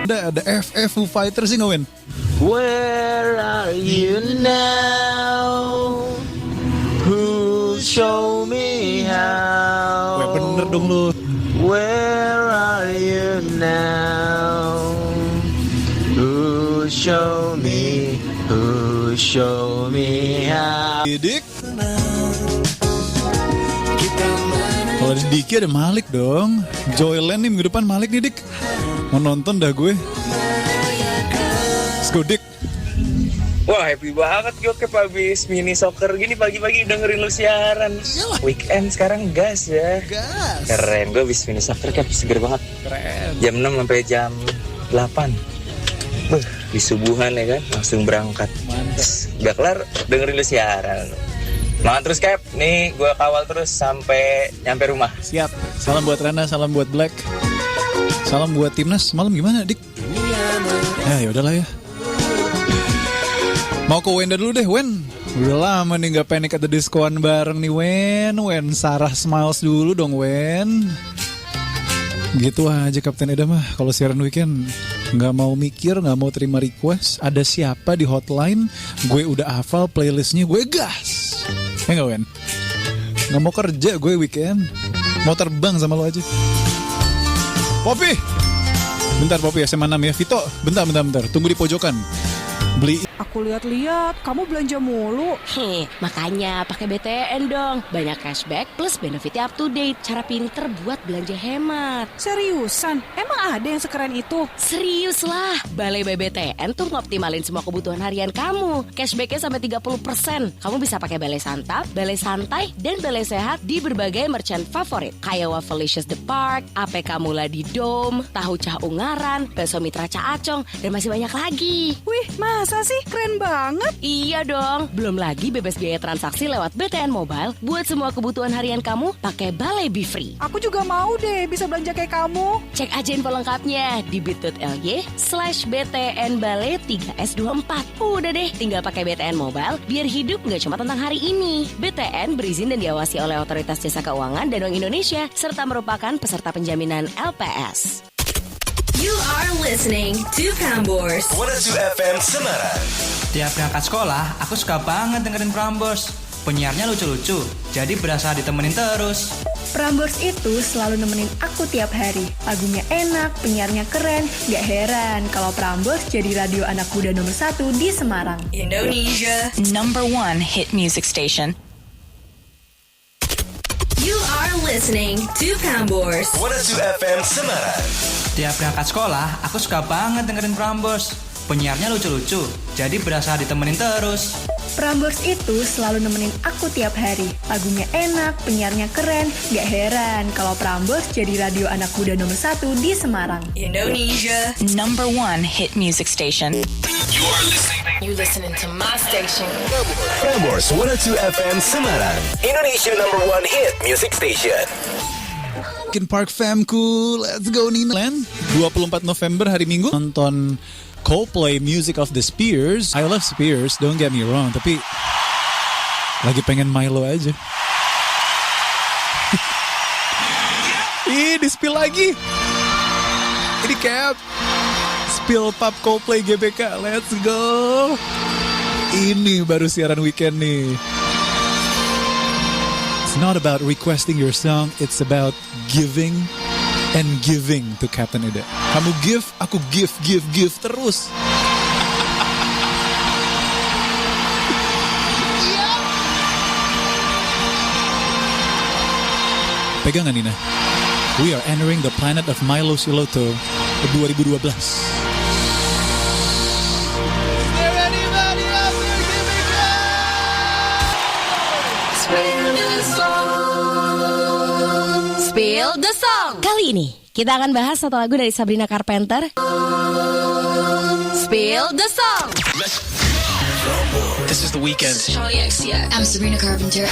Ada FF Foo Fighters sih ngawin. Where are you now? Who show me how? Weh bener dong lu. Where are you now? Who show me how? Dik. Kalau di Diki ada Malik dong. Joyland nih minggu depan Malik nih Dik. Mau nonton dah gue. Let's go Dik. Wah happy banget gue ke habis mini soccer gini pagi-pagi dengerin lu siaran. Weekend sekarang gas ya. Gas. Keren, gue habis mini soccer kan seger banget. Keren. Jam 6 sampai jam 8. Di subuhan ya kan, langsung berangkat. Mantap. Udah kelar dengerin lu siaran. Semangat terus Cap, nih gue kawal terus sampai nyampe rumah. Siap. Salam buat Rana, salam buat Black. Salam buat Timnas. Malam gimana Dik? Ya udahlah ya. Mau ke Wenda dulu deh, Wen. Udah lama nih gak Panic at the Discoan bareng nih, Wen. Sarah Smiles dulu dong, Wen. Gitu aja Kapten Eda mah. Kalau siaran weekend gak mau mikir, gak mau terima request. Ada siapa di hotline, gue udah hafal playlistnya, gue gas. Ya gak, Wen? Gak mau kerja gue weekend. Mau terbang sama lo aja. Poppy! Bentar Poppy, SMA 6 ya. Vito, bentar. Tunggu di pojokan. Beli. Aku lihat-lihat kamu belanja mulu. Makanya pakai BTN dong. Banyak cashback plus benefitnya up to date. Cara pinter buat belanja hemat. Seriusan? Emang ada yang sekeren itu? Serius lah. Balai by BTN tuh ngoptimalin semua kebutuhan harian kamu. Cashbacknya sampai 30%. Kamu bisa pakai balai santap, balai santai, dan balai sehat di berbagai merchant favorit. Kayak Wafelicious The Park, APK Mula di Dome, Tahu Cah Ungaran, Bakso Mitra Cah Acong, dan masih banyak lagi. Wih, masa sih? Keren banget. Iya dong. Belum lagi bebas biaya transaksi lewat BTN Mobile buat semua kebutuhan harian kamu pakai Balai Be Free. Aku juga mau deh bisa belanja kayak kamu. Cek aja info lengkapnya di bit.ly/BTN Balai 3S24. Udah deh, tinggal pakai BTN Mobile biar hidup nggak cuma tentang hari ini. BTN berizin dan diawasi oleh Otoritas Jasa Keuangan dan Bank Indonesia serta merupakan peserta penjaminan LPS. You are listening to Prambors 102 FM Semarang. Tiap berangkat sekolah, aku suka banget dengerin Prambors. Penyiarnya lucu-lucu, jadi berasa ditemenin terus. Prambors itu selalu nemenin aku tiap hari. Lagunya enak, penyiarnya keren. Gak heran kalau Prambors jadi radio anak muda nomor 1 di Semarang. Indonesia number 1 hit music station. You are listening to Prambors 102 FM Semarang. Tiap berangkat sekolah, aku suka banget dengerin Prambors. Penyiarnya lucu-lucu, jadi berasa ditemenin terus. Prambors itu selalu nemenin aku tiap hari. Lagunya enak, penyiarnya keren. Gak heran kalau Prambors jadi radio anak muda nomor 1 di Semarang. Indonesia number 1 hit music station. You listening to my station. Prambors 102 FM Semarang, Indonesia number 1 hit music station. Linkin Park famku, let's go Nina. 24 November hari Minggu nonton Coldplay Music of the Spears. I love Spears, don't get me wrong, tapi lagi pengen Milo aja. Ih, di-spill lagi. Ini Cap. Spill pub Coldplay GBK, let's go. Ini baru siaran weekend nih. It's not about requesting your song, it's about giving and giving to Captain Eda. Kamu give, aku give terus. Pegangan Nina. We are entering the planet of Milo Siloto 2012. Spill the song. Kali ini kita akan bahas satu lagu dari Sabrina Carpenter. Spill the song. This is The Weeknd. Charlie X, yeah. I'm Sabrina Carpenter.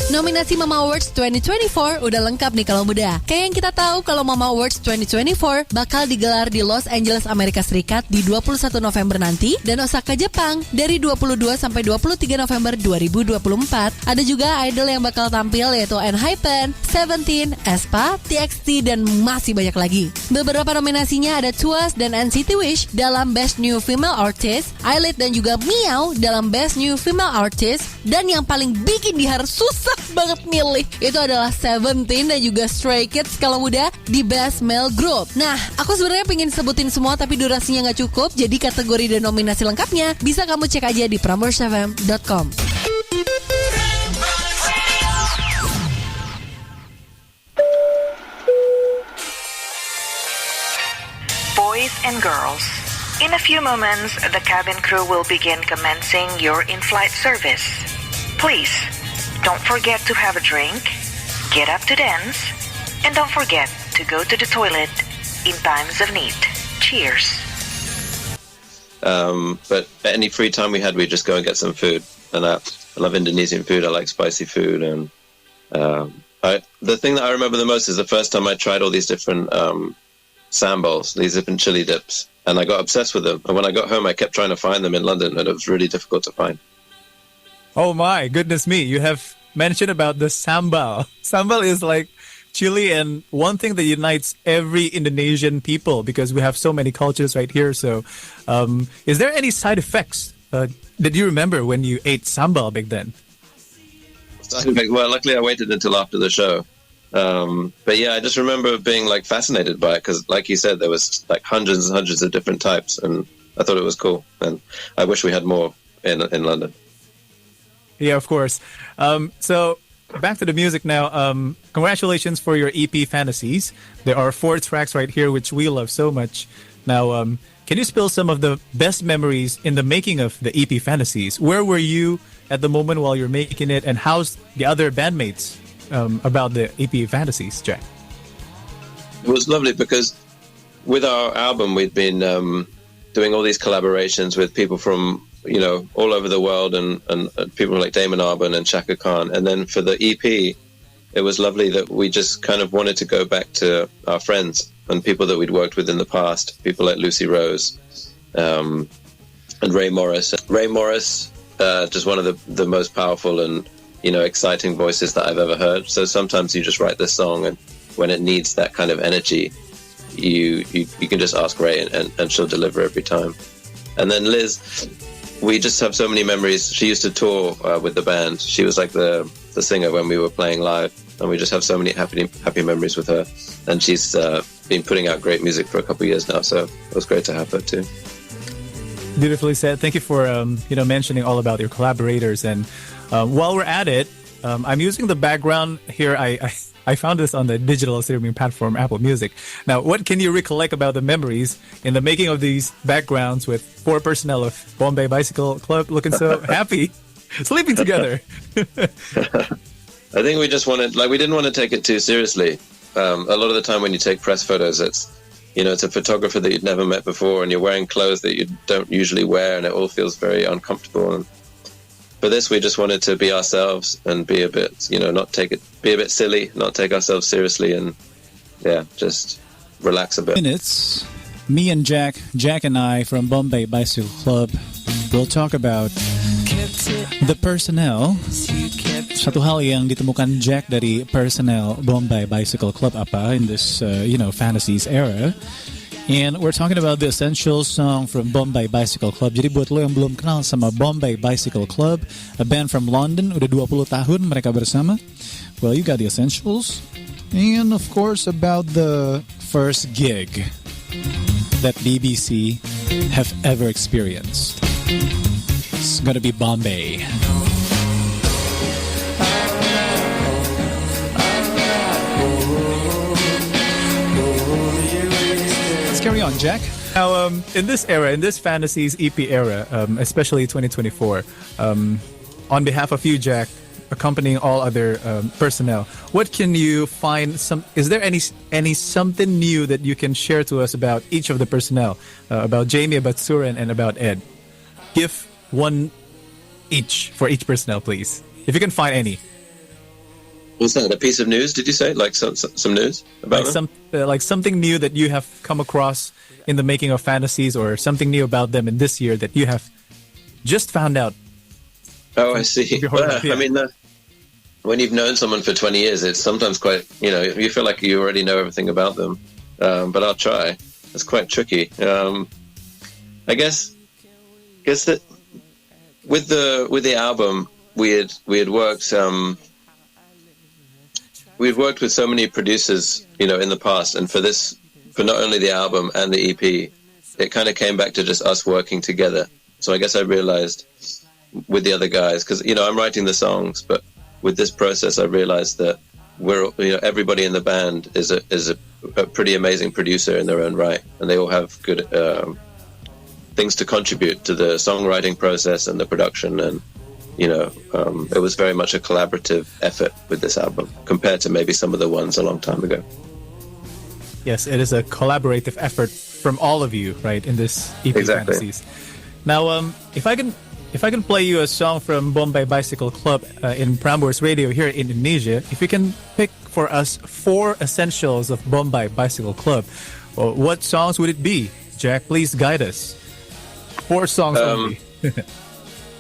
Nominasi Mama Awards 2024 udah lengkap nih kalau muda. Kayak yang kita tahu kalau Mama Awards 2024 bakal digelar di Los Angeles, Amerika Serikat di 21 November nanti dan Osaka, Jepang dari 22 sampai 23 November 2024. Ada juga idol yang bakal tampil yaitu ENHYPEN, Seventeen, aespa, TXT, dan masih banyak lagi. Beberapa nominasinya ada TWICE dan NCT Wish dalam Best New Female Artist, Eyelid dan juga Meow dalam Best New Female Artist, dan yang paling bikin di harus susah banget milih itu adalah Seventeen dan juga Stray Kids kalau muda di Best Male Group. Nah, aku sebenarnya pengen sebutin semua tapi durasinya nggak cukup, jadi kategori dan nominasi lengkapnya bisa kamu cek aja di prambors.fm.com. Boys and girls, in a few moments, the cabin crew will begin commencing your in-flight service. Please, don't forget to have a drink, get up to dance, and don't forget to go to the toilet in times of need. Cheers. But any free time we had, we'd just go and get some food. And I love Indonesian food. I like spicy food. And the thing that I remember the most is the first time I tried all these different sambals, these different chili dips. And I got obsessed with them. And when I got home, I kept trying to find them in London, and it was really difficult to find. Oh my goodness me! You have mentioned about the sambal. Sambal is like chili, and one thing that unites every Indonesian people because we have so many cultures right here. So, is there any side effects that you remember when you ate sambal back then? Side effects? Well, luckily I waited until after the show. But yeah, I just remember being like fascinated by it because, like you said, there was like hundreds and hundreds of different types, and I thought it was cool. And I wish we had more in London. Yeah, of course. So back to the music now. Congratulations for your EP Fantasies. There are 4 tracks right here which we love so much. Now, can you spill some of the best memories in the making of the EP Fantasies? Where were you at the moment while you're making it, and how's the other bandmates about the EP Fantasies, Jack? It was lovely because with our album, we'd been doing all these collaborations with people from all over the world and people like Damon Albarn and Chaka Khan. And then for the EP, it was lovely that we just kind of wanted to go back to our friends and people that we'd worked with in the past, people like Lucy Rose and Ray Morris. Ray Morris, just one of the most powerful and, exciting voices that I've ever heard. So sometimes you just write this song, and when it needs that kind of energy, you can just ask Ray and she'll deliver every time. And then Liz, we just have so many memories. She used to tour with the band. She was like the singer when we were playing live, and we just have so many happy memories with her. And she's been putting out great music for a couple of years now, so it was great to have her too. Beautifully said. Thank you for mentioning all about your collaborators. And while we're at it, I'm using the background here. I found this on the digital streaming platform Apple Music. Now, what can you recollect about the memories in the making of these backgrounds with 4 personnel of Bombay Bicycle Club looking so happy, sleeping together? I think we just wanted, we didn't want to take it too seriously. A lot of the time when you take press photos, it's a photographer that you'd never met before, and you're wearing clothes that you don't usually wear, and it all feels very uncomfortable. And for this, we just wanted to be ourselves and be a bit, be a bit silly, not take ourselves seriously, and just relax a bit. Minutes, me and Jack and I from Bombay Bicycle Club will talk about the personnel. Satu hal yang ditemukan Jack dari personnel Bombay Bicycle Club apa in this, fantasies era. And we're talking about the essential song from Bombay Bicycle Club. Jadi buat lo yang belum kenal sama Bombay Bicycle Club, a band from London, udah 20 tahun mereka bersama. Well, you got the essentials. And of course about the first gig that BBC have ever experienced. It's gonna be Bombay. Carry on, Jack. Now, in this era, in this Fantasies EP era, especially 2024, on behalf of you, Jack, accompanying all other personnel, what can you find? Is there any something new that you can share to us about each of the personnel, about Jamie, about Suren, and about Ed? Give one each for each personnel, please, if you can find any. What's that? A piece of news? Did you say some news about them? Like something new that you have come across in the making of Fantasies, or something new about them in this year that you have just found out? Oh, I see. Well, Yeah. I mean, when you've known someone for 20 years, it's sometimes quite, you feel like you already know everything about them. But I'll try. It's quite tricky. I guess that with the album, we had worked. We've worked with so many producers, in the past, and for not only the album and the EP, it kind of came back to just us working together. So I guess I realized with the other guys, because I'm writing the songs, but with this process, I realized that everybody in the band is a pretty amazing producer in their own right, and they all have good things to contribute to the songwriting process and the production, and it was very much a collaborative effort with this album compared to maybe some of the ones a long time ago. Yes, it is a collaborative effort from all of you, right, in this EP Exactly. Fantasies. Now, if I can play you a song from Bombay Bicycle Club in Prambors Radio here in Indonesia, if you can pick for us 4 essentials of Bombay Bicycle Club, what songs would it be? Jack, please guide us. 4 songs only.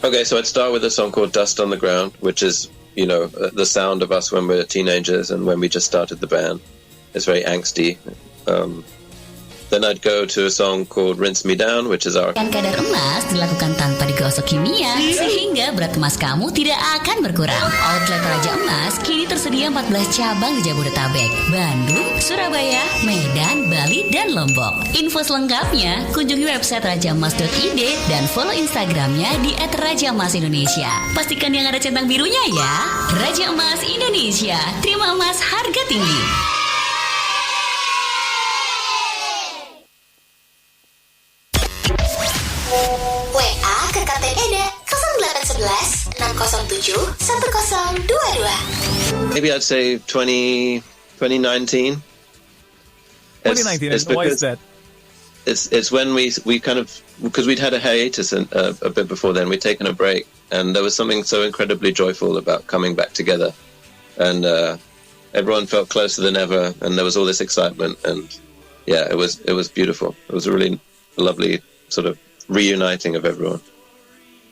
Okay, so I'd start with a song called Dust on the Ground, which is, the sound of us when we're teenagers and when we just started the band. It's very angsty. Then I'd go to a song called Rinse Me Down, which is our... Kadar emas dilakukan tanpa digosok kimia, sehingga berat emas kamu tidak akan berkurang. Outlet Raja Emas kini tersedia 14 cabang di Jabodetabek, Bandung, Surabaya, Medan, Bali, dan Lombok. Info selengkapnya kunjungi website rajaemas.id dan follow Instagramnya di @rajaemasindonesia. Pastikan yang ada centang birunya ya. Raja Emas Indonesia, terima emas harga tinggi. WA ke Kapten Eda 0811 607 1022. Maybe I'd say 2019. 2019, and why is that? It's when we kind of, because we'd had a hiatus a bit before then, we'd taken a break, and there was something so incredibly joyful about coming back together, and everyone felt closer than ever, and there was all this excitement, and yeah, it was beautiful. It was a really lovely sort of reuniting of everyone.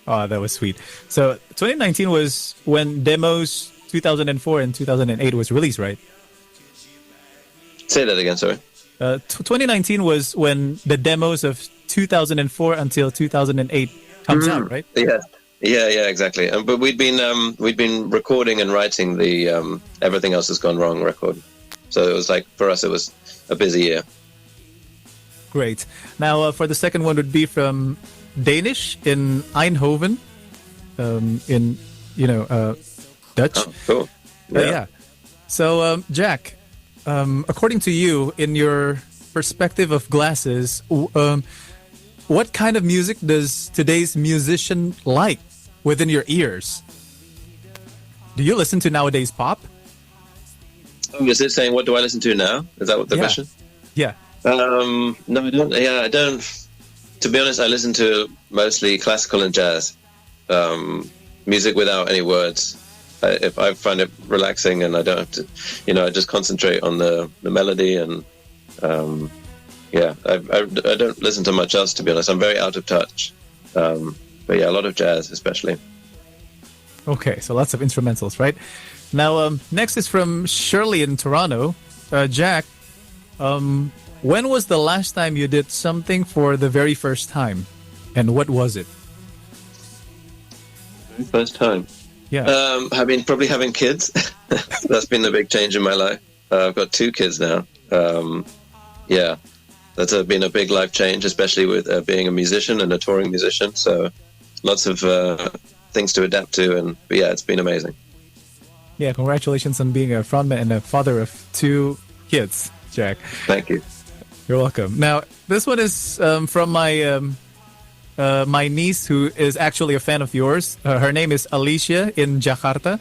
Oh, that was sweet. So 2019 was when Demos 2004 and 2008 was released, right? Say that again, sorry. 2019 was when the demos of 2004 until 2008 comes out, right? Yeah, exactly. But we'd been recording and writing the Everything Else Has Gone Wrong record. So it was like, for us, it was a busy year. Great. Now, for the second one would be from Danish in Eindhoven, in Dutch. Oh, cool. Yeah. So, Jack, according to you, in your perspective of glasses, what kind of music does today's musician like within your ears? Do you listen to nowadays pop? Oh, is it saying what do I listen to now? Is that what the question? Yeah. No, I don't. Yeah, I don't. To be honest, I listen to mostly classical and jazz, music without any words. If I find it relaxing and I don't have to, I just concentrate on the melody and, I don't listen to much else, to be honest. I'm very out of touch. But yeah, a lot of jazz, especially. Okay, so lots of instrumentals, right? Now, next is from Shirley in Toronto. Jack, when was the last time you did something for the very first time? And what was it? First time? Yeah. Probably having kids. That's been the big change in my life. I've got 2 kids now. Yeah, that's been a big life change, especially with being a musician and a touring musician. So lots of things to adapt to. But yeah, it's been amazing. Yeah, congratulations on being a frontman and a father of 2 kids, Jack. Thank you. You're welcome. Now, this one is from my my niece, who is actually a fan of yours. Her name is Alicia in Jakarta.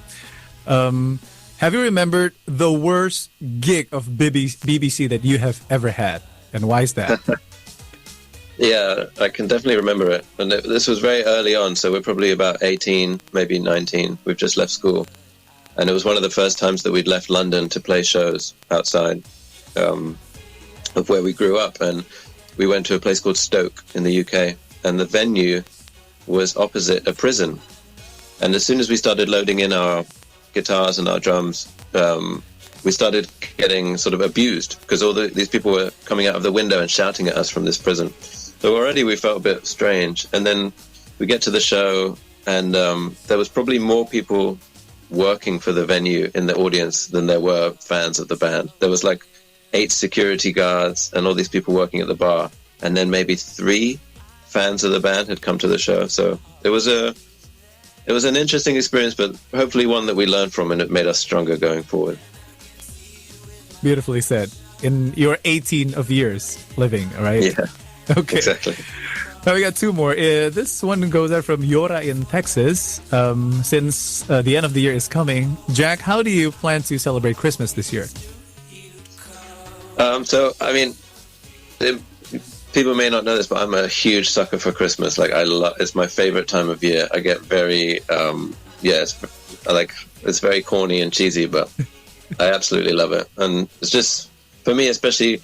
Have you remembered the worst gig of BBC that you have ever had? And why is that? Yeah, I can definitely remember it. And this was very early on, so we're probably about 18, maybe 19. We've just left school. And it was one of the first times that we'd left London to play shows outside of where we grew up. And we went to a place called Stoke in the UK. And the venue was opposite a prison. And as soon as we started loading in our guitars and our drums, we started getting sort of abused because all these people were coming out of the window and shouting at us from this prison. So already we felt a bit strange. And then we get to the show, and there was probably more people working for the venue in the audience than there were fans of the band. There was like 8 security guards and all these people working at the bar. And then maybe 3 fans of the band had come to the show. So it was an interesting experience, but hopefully one that we learned from, and it made us stronger going forward. Beautifully said. In your 18 of years living, right? Yeah. Okay. Exactly. Now we got 2 more. This one goes out from Yora in Texas. Since the end of the year is coming, Jack, how do you plan to celebrate Christmas this year? So, I mean, people may not know this, but I'm a huge sucker for Christmas. Like, it's my favorite time of year. I get very, it's very corny and cheesy, but I absolutely love it. And it's just, for me, especially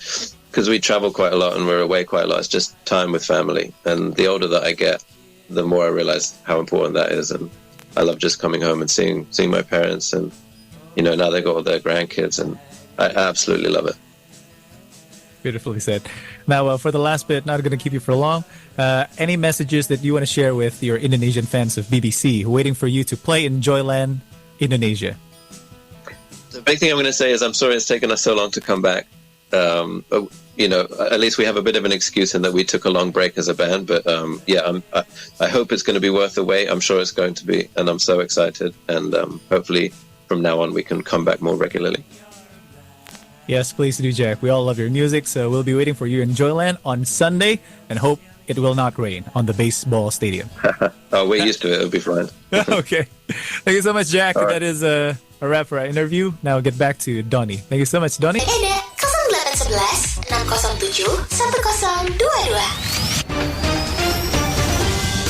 because we travel quite a lot and we're away quite a lot, it's just time with family. And the older that I get, the more I realize how important that is. And I love just coming home and seeing my parents. And, now they've got all their grandkids, and I absolutely love it. Beautifully said. Now, for the last bit, not going to keep you for long. Any messages that you want to share with your Indonesian fans of BBC waiting for you to play in Joyland, Indonesia? The big thing I'm going to say is I'm sorry it's taken us so long to come back. But, at least we have a bit of an excuse in that we took a long break as a band. But I hope it's going to be worth the wait. I'm sure it's going to be. And I'm so excited. And hopefully from now on we can come back more regularly. Yes, please do, Jack. We all love your music, so we'll be waiting for you in Joyland on Sunday and hope it will not rain on the baseball stadium. Oh, we're used to it. It'll be fine. Okay. Thank you so much, Jack. Right. That is a wrap for our interview. Now get back to Donnie. Thank you so much, Donnie. Eda 0811 607 1022.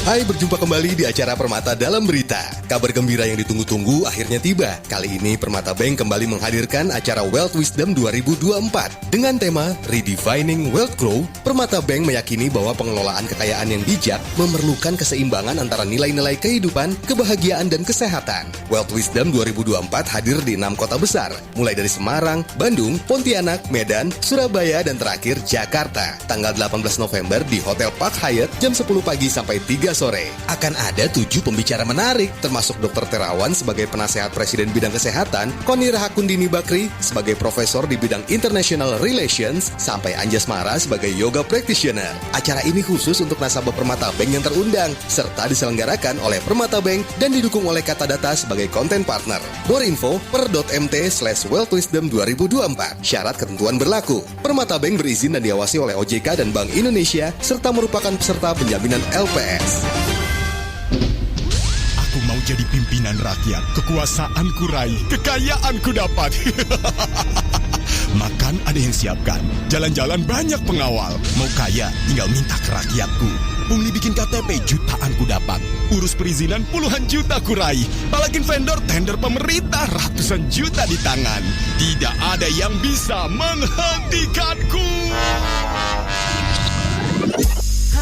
Hai, berjumpa kembali di acara Permata Dalam Berita. Kabar gembira yang ditunggu-tunggu akhirnya tiba. Kali ini Permata Bank kembali menghadirkan acara Wealth Wisdom 2024. Dengan tema Redefining Wealth Growth, Permata Bank meyakini bahwa pengelolaan kekayaan yang bijak memerlukan keseimbangan antara nilai-nilai kehidupan, kebahagiaan, dan kesehatan. Wealth Wisdom 2024 hadir di 6 kota besar, mulai dari Semarang, Bandung, Pontianak, Medan, Surabaya, dan terakhir Jakarta. Tanggal 18 November di Hotel Park Hyatt jam 10 pagi sampai 3 sore. Akan ada 7 pembicara menarik, termasuk Dr. Terawan sebagai penasehat Presiden bidang kesehatan, Koni Rahakundini Bakri sebagai profesor di bidang International Relations, sampai Anjas Mara sebagai yoga practitioner. Acara ini khusus untuk nasabah Permata Bank yang terundang, serta diselenggarakan oleh Permata Bank dan didukung oleh Kata Data sebagai content partner. More info per.mt/wealthwisdom 2024. Syarat ketentuan berlaku. Permata Bank berizin dan diawasi oleh OJK dan Bank Indonesia, serta merupakan peserta penjaminan LPS. Aku mau jadi pimpinan rakyat, kekuasaanku raih, kekayaanku dapat. Makan ada yang siapkan, jalan-jalan banyak pengawal. Mau kaya, tinggal minta ke rakyatku. Pungli bikin KTP, jutaan ku dapat. Urus perizinan, puluhan juta ku raih. Balakin vendor, tender pemerintah, ratusan juta di tangan. Tidak ada yang bisa menghentikanku.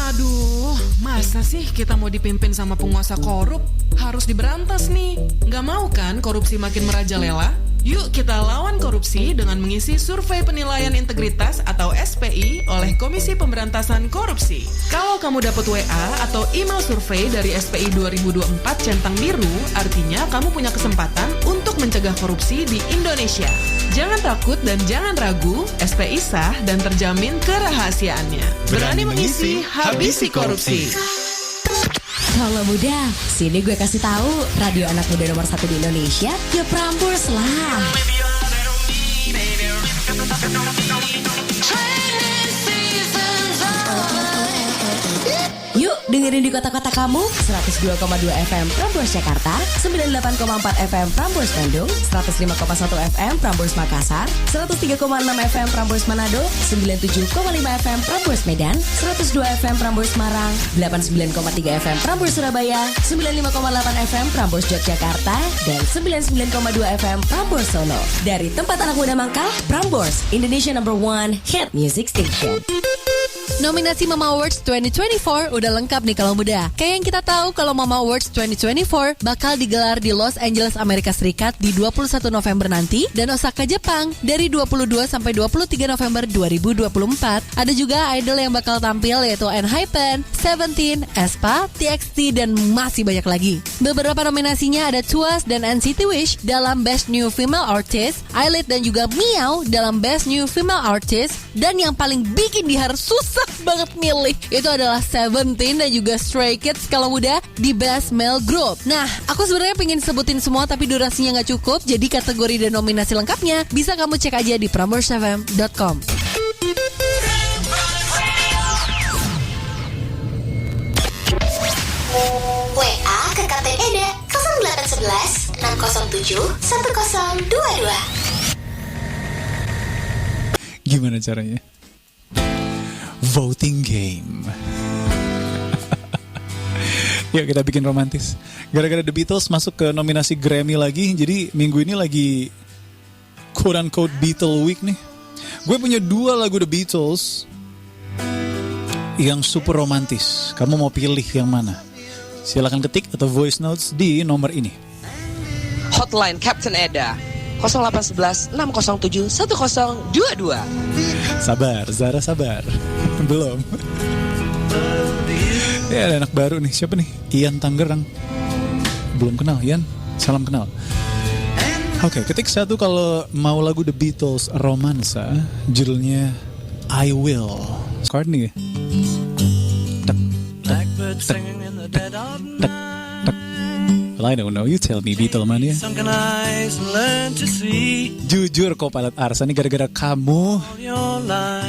Aduh, masa sih kita mau dipimpin sama penguasa korup? Harus diberantas nih. Nggak mau kan korupsi makin merajalela? Yuk kita lawan korupsi dengan mengisi Survei Penilaian Integritas atau SPI oleh Komisi Pemberantasan Korupsi. Kalau kamu dapat WA atau email survei dari SPI 2024 centang biru, artinya kamu punya kesempatan untuk mencegah korupsi di Indonesia. Jangan takut dan jangan ragu, SPI sah dan terjamin kerahasiaannya. Berani mengisi, habisi korupsi. Kalau muda, sini gue kasih tahu, radio anak muda nomor 1 di Indonesia, ya Prambors lah. Yuk dengerin dengerin di kota-kota kamu, 102,2 FM Prambors Jakarta, 98,4 FM Prambors Bandung, 105,1 FM Prambors Makassar, 103,6 FM Prambors Manado, 97,5 FM Prambors Medan, 102 FM Prambors Semarang, 89,3 FM Prambors Surabaya, 95,8 FM Prambors Yogyakarta, dan 99,2 FM Prambors Solo. Dari tempat anak muda mangkal, Prambors, Indonesia #1 hit music station. Nominasi Mama Awards 2024 udah lengkap nih kalau muda. Kayak yang kita tahu kalau Mama Awards 2024 bakal digelar di Los Angeles, Amerika Serikat di 21 November nanti dan Osaka, Jepang dari 22 sampai 23 November 2024. Ada juga idol yang bakal tampil yaitu ENHYPEN, Seventeen, aespa, TXT, dan masih banyak lagi. Beberapa nominasinya ada Twice dan NCT Wish dalam Best New Female Artist, Eyelid dan juga Meow dalam Best New Female Artist, dan yang paling bikin di harus susah banget milih itu adalah Seventeen dan juga Stray Kids kalau muda di Best Male Group. Nah, aku sebenarnya pengen sebutin semua tapi durasinya nggak cukup, jadi kategori dan nominasi lengkapnya bisa kamu cek aja di PramborsFM.com. WA ke Kapten Eda 0811 607 1022. Gimana caranya? Voting game. Yuk kita bikin romantis. Gara-gara The Beatles masuk ke nominasi Grammy lagi, jadi minggu ini lagi quote-unquote Beatle Week nih. Gue punya 2 lagu The Beatles yang super romantis. Kamu mau pilih yang mana? Silakan ketik atau voice notes di nomor ini. Hotline Captain Eda 0811 607 1022. Sabar, Zara sabar. Belum. Ya ada anak baru nih. Siapa nih? Ian Tangerang. Belum kenal Ian. Salam kenal. Oke, ketik 1 kalau mau lagu The Beatles romansa. Judulnya I Will. Courtney. Blackbird singing in the dead of night. Well, I don't know, you tell me, Beatlemania. Sunken eyes learn to see. Jujur kok Palet Arsa, nih gara-gara kamu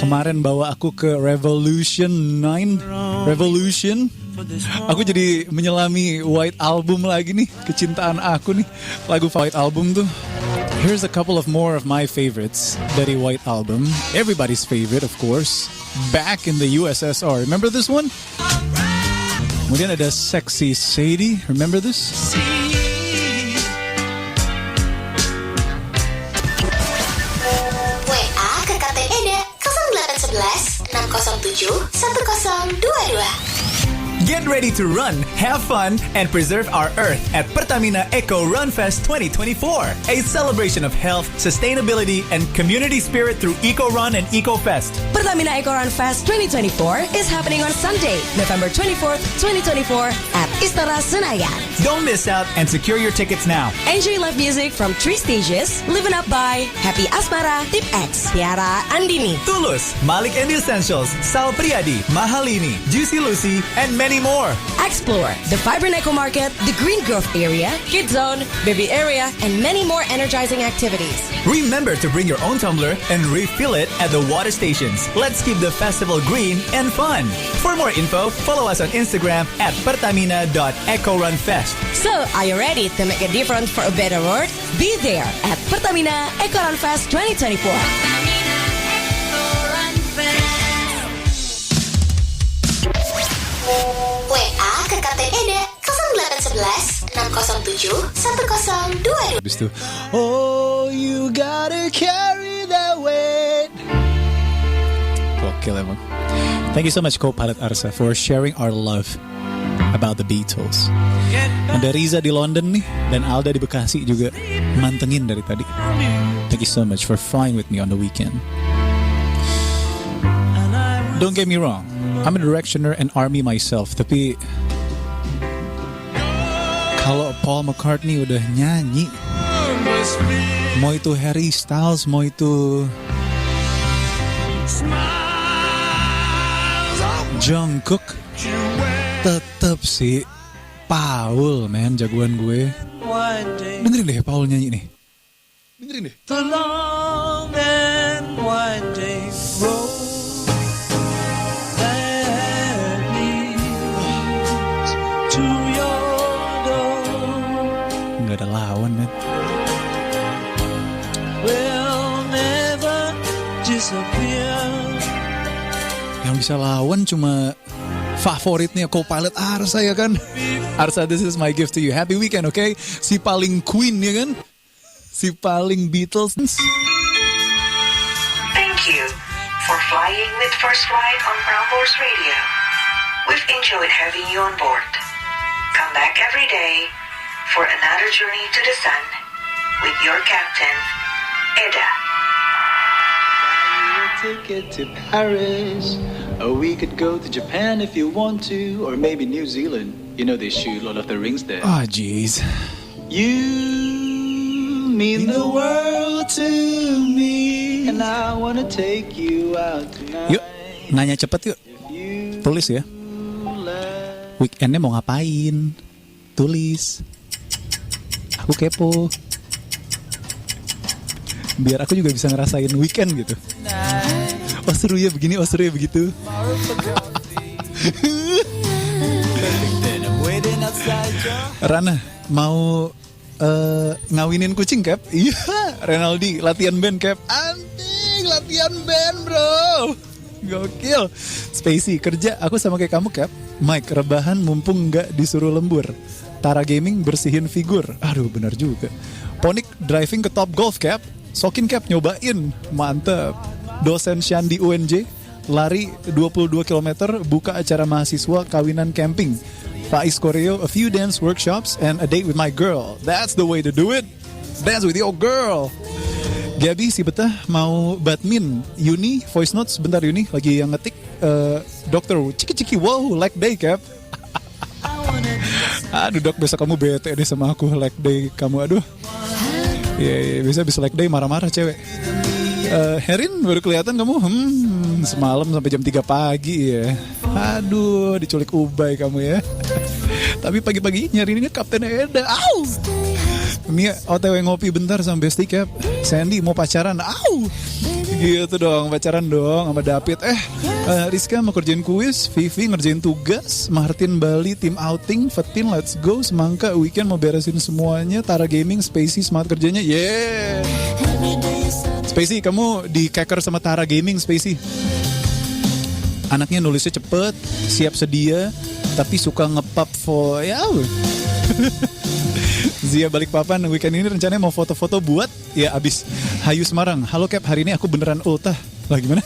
kemarin bawa aku ke Revolution 9 Revolution. Aku jadi menyelami White Album lagi nih, kecintaan aku nih, lagu White Album tuh. Here's a couple of more of my favorites dari White Album. Everybody's favorite, of course. Back in the USSR. Remember this one? Kemudian ada Sexy Sadie. Remember this? WA ke Kapten Eda 0811 607 1022. Get ready to run, have fun, and preserve our Earth at Pertamina Eco Run Fest 2024. A celebration of health, sustainability, and community spirit through Eco Run and Eco Fest. Pertamina Eco Run Fest 2024 is happening on Sunday, November 24th, 2024 at Istora Senayan. Don't miss out and secure your tickets now. Enjoy live music from 3 stages, Living Up by Happy Asmara, Tip X, Tiara Andini, Tulus, Malik and the Essentials, Sal Priadi, Mahalini, Juicy Lucy, and many more. Explore the vibrant eco market, the green growth area, kid zone, baby area, and many more energizing activities. Remember to bring your own tumbler and refill it at the water stations. Let's keep the festival green and fun. For more info, follow us on Instagram at pertamina.ecorunfest. So, are you ready to make a difference for a better world? Be there at Pertamina Eco Run Fest 2024. WA ke Kapten Eda 0811 607 1022. Habis itu, oh you gotta carry that weight. Gokil emang. Thank you so much Co-Pilot Arsa for sharing our love about the Beatles. Ada Riza di London nih, dan Alda di Bekasi juga mantengin dari tadi. Thank you so much for flying with me on the weekend. Don't get me wrong, I'm a directioner and army myself, tapi kalau Paul McCartney udah nyanyi, mau itu Harry Styles, mau itu Jungkook, tetep sih Paul, man, jagoan gue. Dengerin deh Paul nyanyi nih. Dengerin deh. The long and winding road that leads bisa lawan cuma favoritnya co-pilot Arsa ya kan. Arsa, this is my gift to you. Happy weekend, okay? Si paling Queen ya kan? Si paling Beatles. Thank you for flying with First Flight on Prambors Radio. We've enjoyed having you on board. Come back every day for another journey to the sun with your captain, Eda. Ticket to Paris, or we could go to Japan if you want to, or maybe New Zealand. You know they shoot Lord of the Rings there. Ah, jeez. You mean the world to me, and I wanna take you out tonight. Yuk, nanya cepet yuk. Tulis ya. Weekendnya mau ngapain? Tulis. Aku kepo. Biar aku juga bisa ngerasain weekend gitu. Oh seru ya begini, oh seru ya begitu. Rana, mau ngawinin kucing, Cap? Iya, Renaldi, latihan band, Cap. Anjing, latihan band, bro. Gokil. Spacey, kerja aku sama kayak kamu, Cap. Mike, rebahan mumpung nggak disuruh lembur. Tara Gaming, bersihin figur. Aduh, benar juga. Ponik, driving ke Top Golf, Cap. Sokin, Cap, nyobain. Mantep. Dosen Shandi UNJ, lari 22 km, buka acara mahasiswa kawinan camping. Faiz Koreo, a few dance workshops, and a date with my girl. That's the way to do it. Dance with your girl. Gabi, si betah mau badmin. Yuni, voice notes, bentar Yuni, lagi yang ngetik. Dokter, ciki-ciki, wow, leg day, Cap. Aduh dok, besok kamu bete deh sama aku, leg day kamu, aduh. Iya, bisa leg day marah-marah cewek. Herin, baru kelihatan kamu semalam sampai jam 3 pagi ya. Aduh, diculik ubay kamu ya. Tapi pagi-pagi nyariinnya Kapten Eda. Au! Mia, OTW ngopi bentar sama Besti, Cap. Sandy mau pacaran. Au! Gitu dong, pacaran dong sama David. Rizka mau kerjain kuis, Vivi ngerjain tugas, Martin Bali tim outing, Fatin let's go, Semangka weekend mau beresin semuanya, Tara Gaming, Spacey semangat kerjanya. Yeah. Spacey, kamu di Keker sama Tara Gaming, Spacey. Anaknya nulisnya cepet, siap sedia, tapi suka ngepap for ya. Zia Balikpapan, weekend ini rencananya mau foto-foto buat ya abis Hayu Semarang. Halo Cap, hari ini aku beneran ultah. Lah gimana?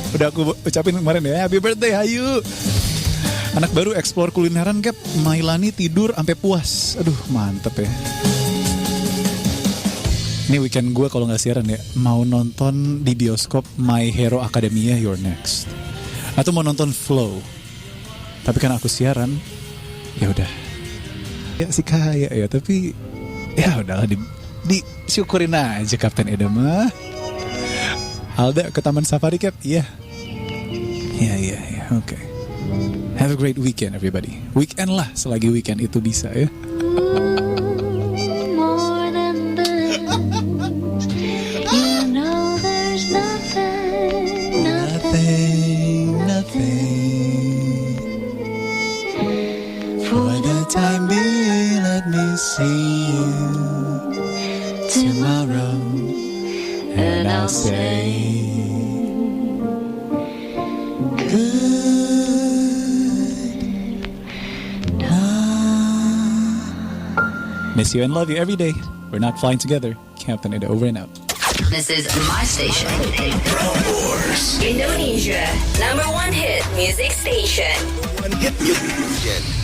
Udah aku ucapin kemarin ya, happy birthday Hayu. Anak baru explore kulineran, Cap. Mailani tidur sampai puas. Aduh, mantep ya. Ini weekend gue kalau nggak siaran ya, mau nonton di bioskop My Hero Academia You're Next, atau mau nonton Flow. Tapi kan aku siaran, ya udah. Ya sih kaya ya, tapi ya udahlah disyukurin aja Kapten Eda mah. Alda ke Taman Safari, Cap? Iya. Iya, oke. Have a great weekend everybody. Weekend lah, selagi weekend itu bisa ya. Time being, let me see you tomorrow, and I'll say good night. Miss you and love you every day. We're not flying together. Captain Eda over and out. This is my station. Indonesia, #1 hit music station. Hit music station.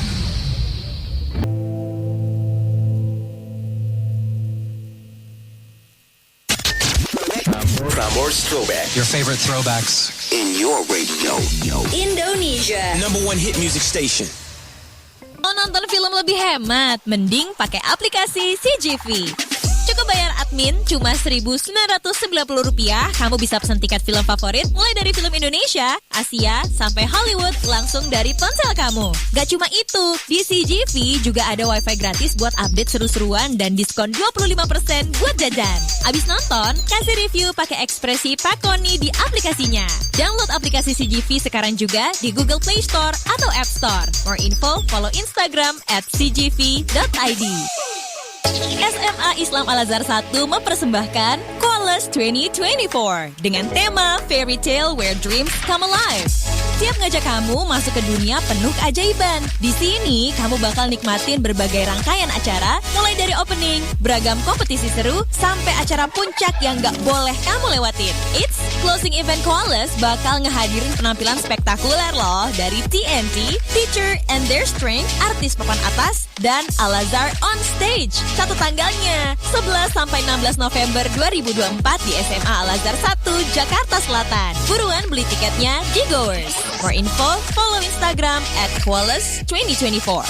Prambors Throwback. Your favorite throwbacks In your radio. Indonesia, #1 hit music station. Mau nonton film lebih hemat, mending pakai aplikasi CGV. Cukup bayar admin cuma Rp1.990, kamu bisa pesan tiket film favorit mulai dari film Indonesia, Asia, sampai Hollywood langsung dari ponsel kamu. Gak cuma itu, di CGV juga ada wifi gratis buat update seru-seruan dan diskon 25% buat jajan. Abis nonton, kasih review pakai ekspresi Pak Koni di aplikasinya. Download aplikasi CGV sekarang juga di Google Play Store atau App Store. More info, follow Instagram @cgv.id. SMA Islam Al-Azhar 1 mempersembahkan Koales 2024 dengan tema Fairy Tale Where Dreams Come Alive. siap ngajak kamu masuk ke dunia penuh keajaiban. Di sini, kamu bakal nikmatin berbagai rangkaian acara, mulai dari opening, beragam kompetisi seru, sampai acara puncak yang gak boleh kamu lewatin. It's Closing Event Koalas bakal ngehadirin penampilan spektakuler loh dari TNT, Teacher and Their Strength, artis papan atas, dan Al-Azhar on stage. Catat tanggalnya, 11 sampai 16 November 2024 di SMA Al-Azhar 1, Jakarta Selatan. Buruan beli tiketnya di Goers. For info, follow Instagram @Koalas2024.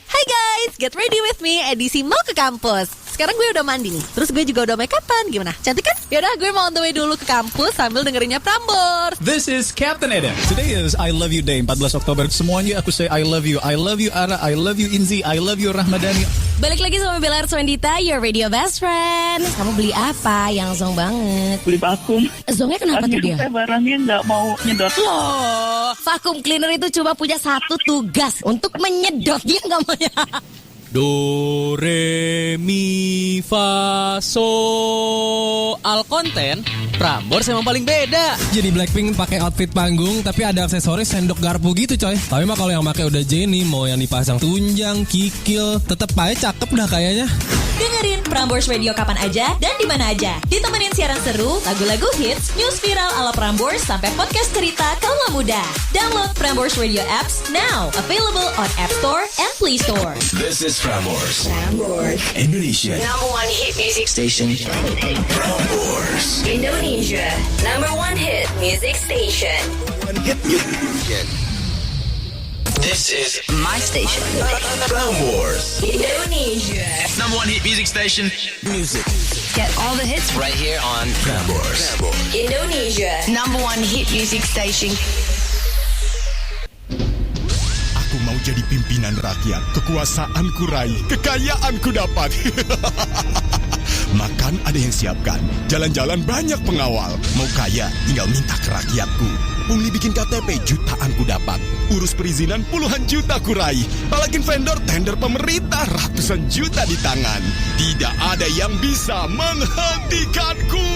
Hai guys, get ready with me edisi mau ke kampus. Sekarang gue udah mandi nih, terus gue juga udah make upan. Gimana? Cantik kan? Yaudah, gue mau on the way dulu ke kampus sambil dengerinnya Prambors. This is Captain Eda. Today is I Love You Day, 14 Oktober. Semuanya aku say I love you. I love you Ara, I love you Inzi, I love you Rahmadani. Balik lagi sama Bella Arswendita, your radio best friend. Kamu beli apa yang zong banget? Beli vakum. Zongnya kenapa tuh dia? Barangnya nggak mau nyedot. Loh, vacuum cleaner itu cuma punya satu tugas, untuk menyedot. Dia nggak mau. Do, re, mi, fa, so. Al konten, Prambors emang paling beda. Jadi Blackpink pakai outfit panggung tapi ada aksesoris sendok garpu gitu coy. Tapi mah kalau yang pakai udah Jennie, mau yang dipasang tunjang, kikil, tetep aja cakep dah kayaknya. Dengerin Prambors Radio kapan aja dan di mana aja. Ditemenin siaran seru, lagu-lagu hits, news viral ala Prambors sampai podcast cerita kaula muda. Download Prambors Radio apps now. Available on App Store and Play Store. This is Prambors. Indonesia. #1 hit music Station. Prambors. Indonesia. #1 hit music station. Hit music. This is My station. Prambors. Indonesia. #1 hit music station. Music. Get all the hits Right here on Prambors. Indonesia. #1 hit music station. Aku mau jadi pimpinan rakyat. Kekuasaanku raih, kekayaanku dapat. Makan ada yang siapkan, jalan-jalan banyak pengawal. Mau kaya, tinggal minta ke rakyatku. Pungli bikin KTP, jutaan ku dapat. Urus perizinan, puluhan juta ku raih. Palakin vendor, tender pemerintah, ratusan juta di tangan. Tidak ada yang bisa menghentikanku.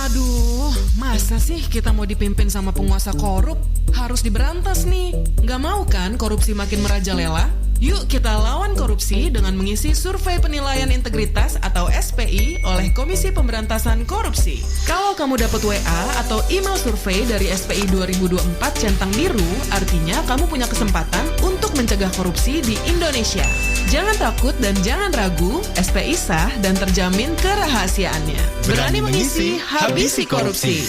Aduh, masa sih kita mau dipimpin sama penguasa korup? Harus diberantas nih. Nggak mau kan korupsi makin merajalela? Yuk kita lawan korupsi dengan mengisi Survei Penilaian Integritas atau SPI oleh Komisi Pemberantasan Korupsi. Kalau kamu dapat WA atau email survei dari SPI 2024 centang biru, artinya kamu punya kesempatan untuk mencegah korupsi di Indonesia. Jangan takut dan jangan ragu, SPI sah dan terjamin kerahasiaannya. Berani mengisi, habisi korupsi.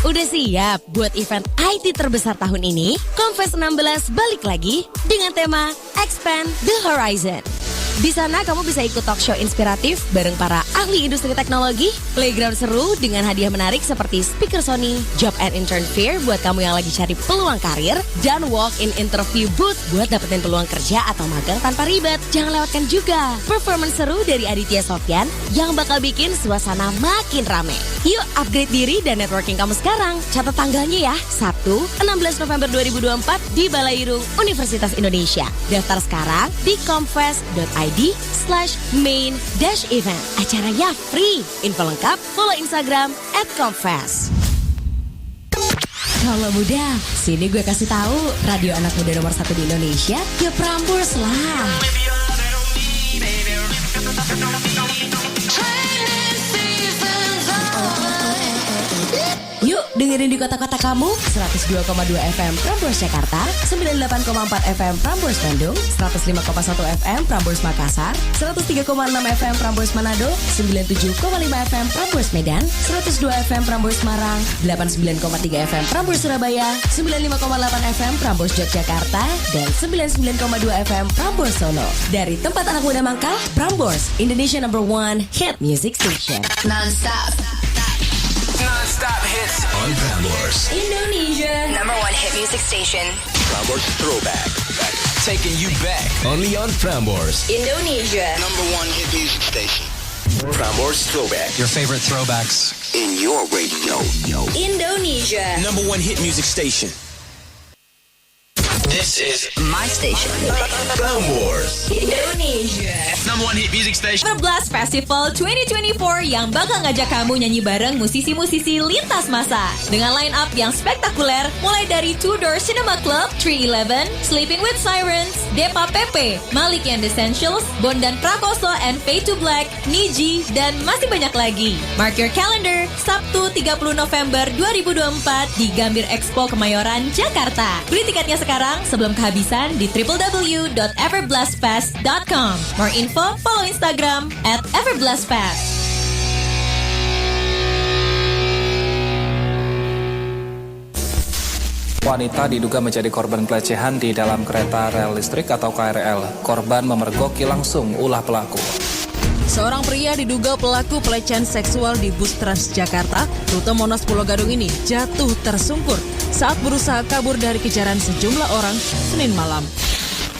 Udah siap buat event IT terbesar tahun ini? Confess 16 balik lagi dengan tema Expand the Horizon. Di sana kamu bisa ikut talk show inspiratif bareng para ahli industri teknologi, playground seru dengan hadiah menarik seperti speaker Sony, job and intern fair buat kamu yang lagi cari peluang karir, dan walk-in interview booth buat dapetin peluang kerja atau magang tanpa ribet. Jangan lewatkan juga performance seru dari Aditya Sofyan yang bakal bikin suasana makin rame. Yuk upgrade diri dan networking kamu sekarang. Catat tanggalnya ya, Sabtu 16 November 2024 di Balairung Universitas Indonesia. Daftar sekarang di confess.id/main-event. Acaranya free. Info lengkap follow Instagram @confess. Kalau muda, sini gue kasih tahu radio anak muda nomor 1 di Indonesia, ya Prambors lah. Yuk dengerin di kota-kota kamu 102,2 FM Prambors Jakarta, 98,4 FM Prambors Bandung, 105,1 FM Prambors Makassar, 103,6 FM Prambors Manado, 97,5 FM Prambors Medan, 102 FM Prambors Marang, 89,3 FM Prambors Surabaya, 95,8 FM Prambors Yogyakarta, dan 99,2 FM Prambors Solo. Dari tempat anak muda mangkal, Prambors, Indonesia #1 hit music station. Non-stop hits on Prambors. Indonesia. #1 hit music station. Prambors Throwback. Taking you back. Only on Prambors. Indonesia. #1 hit music station. Prambors Throwback. Your favorite throwbacks in your radio. Indonesia. #1 hit music station. This This is My station. Prambors Indonesia. Number 1 hit music station. Everblast Festival 2024 yang bakal ngajak kamu nyanyi bareng musisi-musisi lintas masa dengan line up yang spektakuler mulai dari Two Door Cinema Club, 311, Sleeping with Sirens, Depa Pepe, Malik and Essentials, Bondan Prakoso and Fade to Black, Niji, dan masih banyak lagi. Mark your calendar, Sabtu 30 November 2024 di Gambir Expo Kemayoran, Jakarta. Beli tiketnya sekarang sebelum kehabisan di www.everblastfest.com. More info, follow Instagram @everblastfest. Wanita diduga menjadi korban pelecehan di dalam kereta rel listrik atau KRL. Korban memergoki langsung ulah pelaku. Seorang pria diduga pelaku pelecehan seksual di bus Transjakarta, rute Monas Pulau Gadung ini jatuh tersungkur saat berusaha kabur dari kejaran sejumlah orang Senin malam.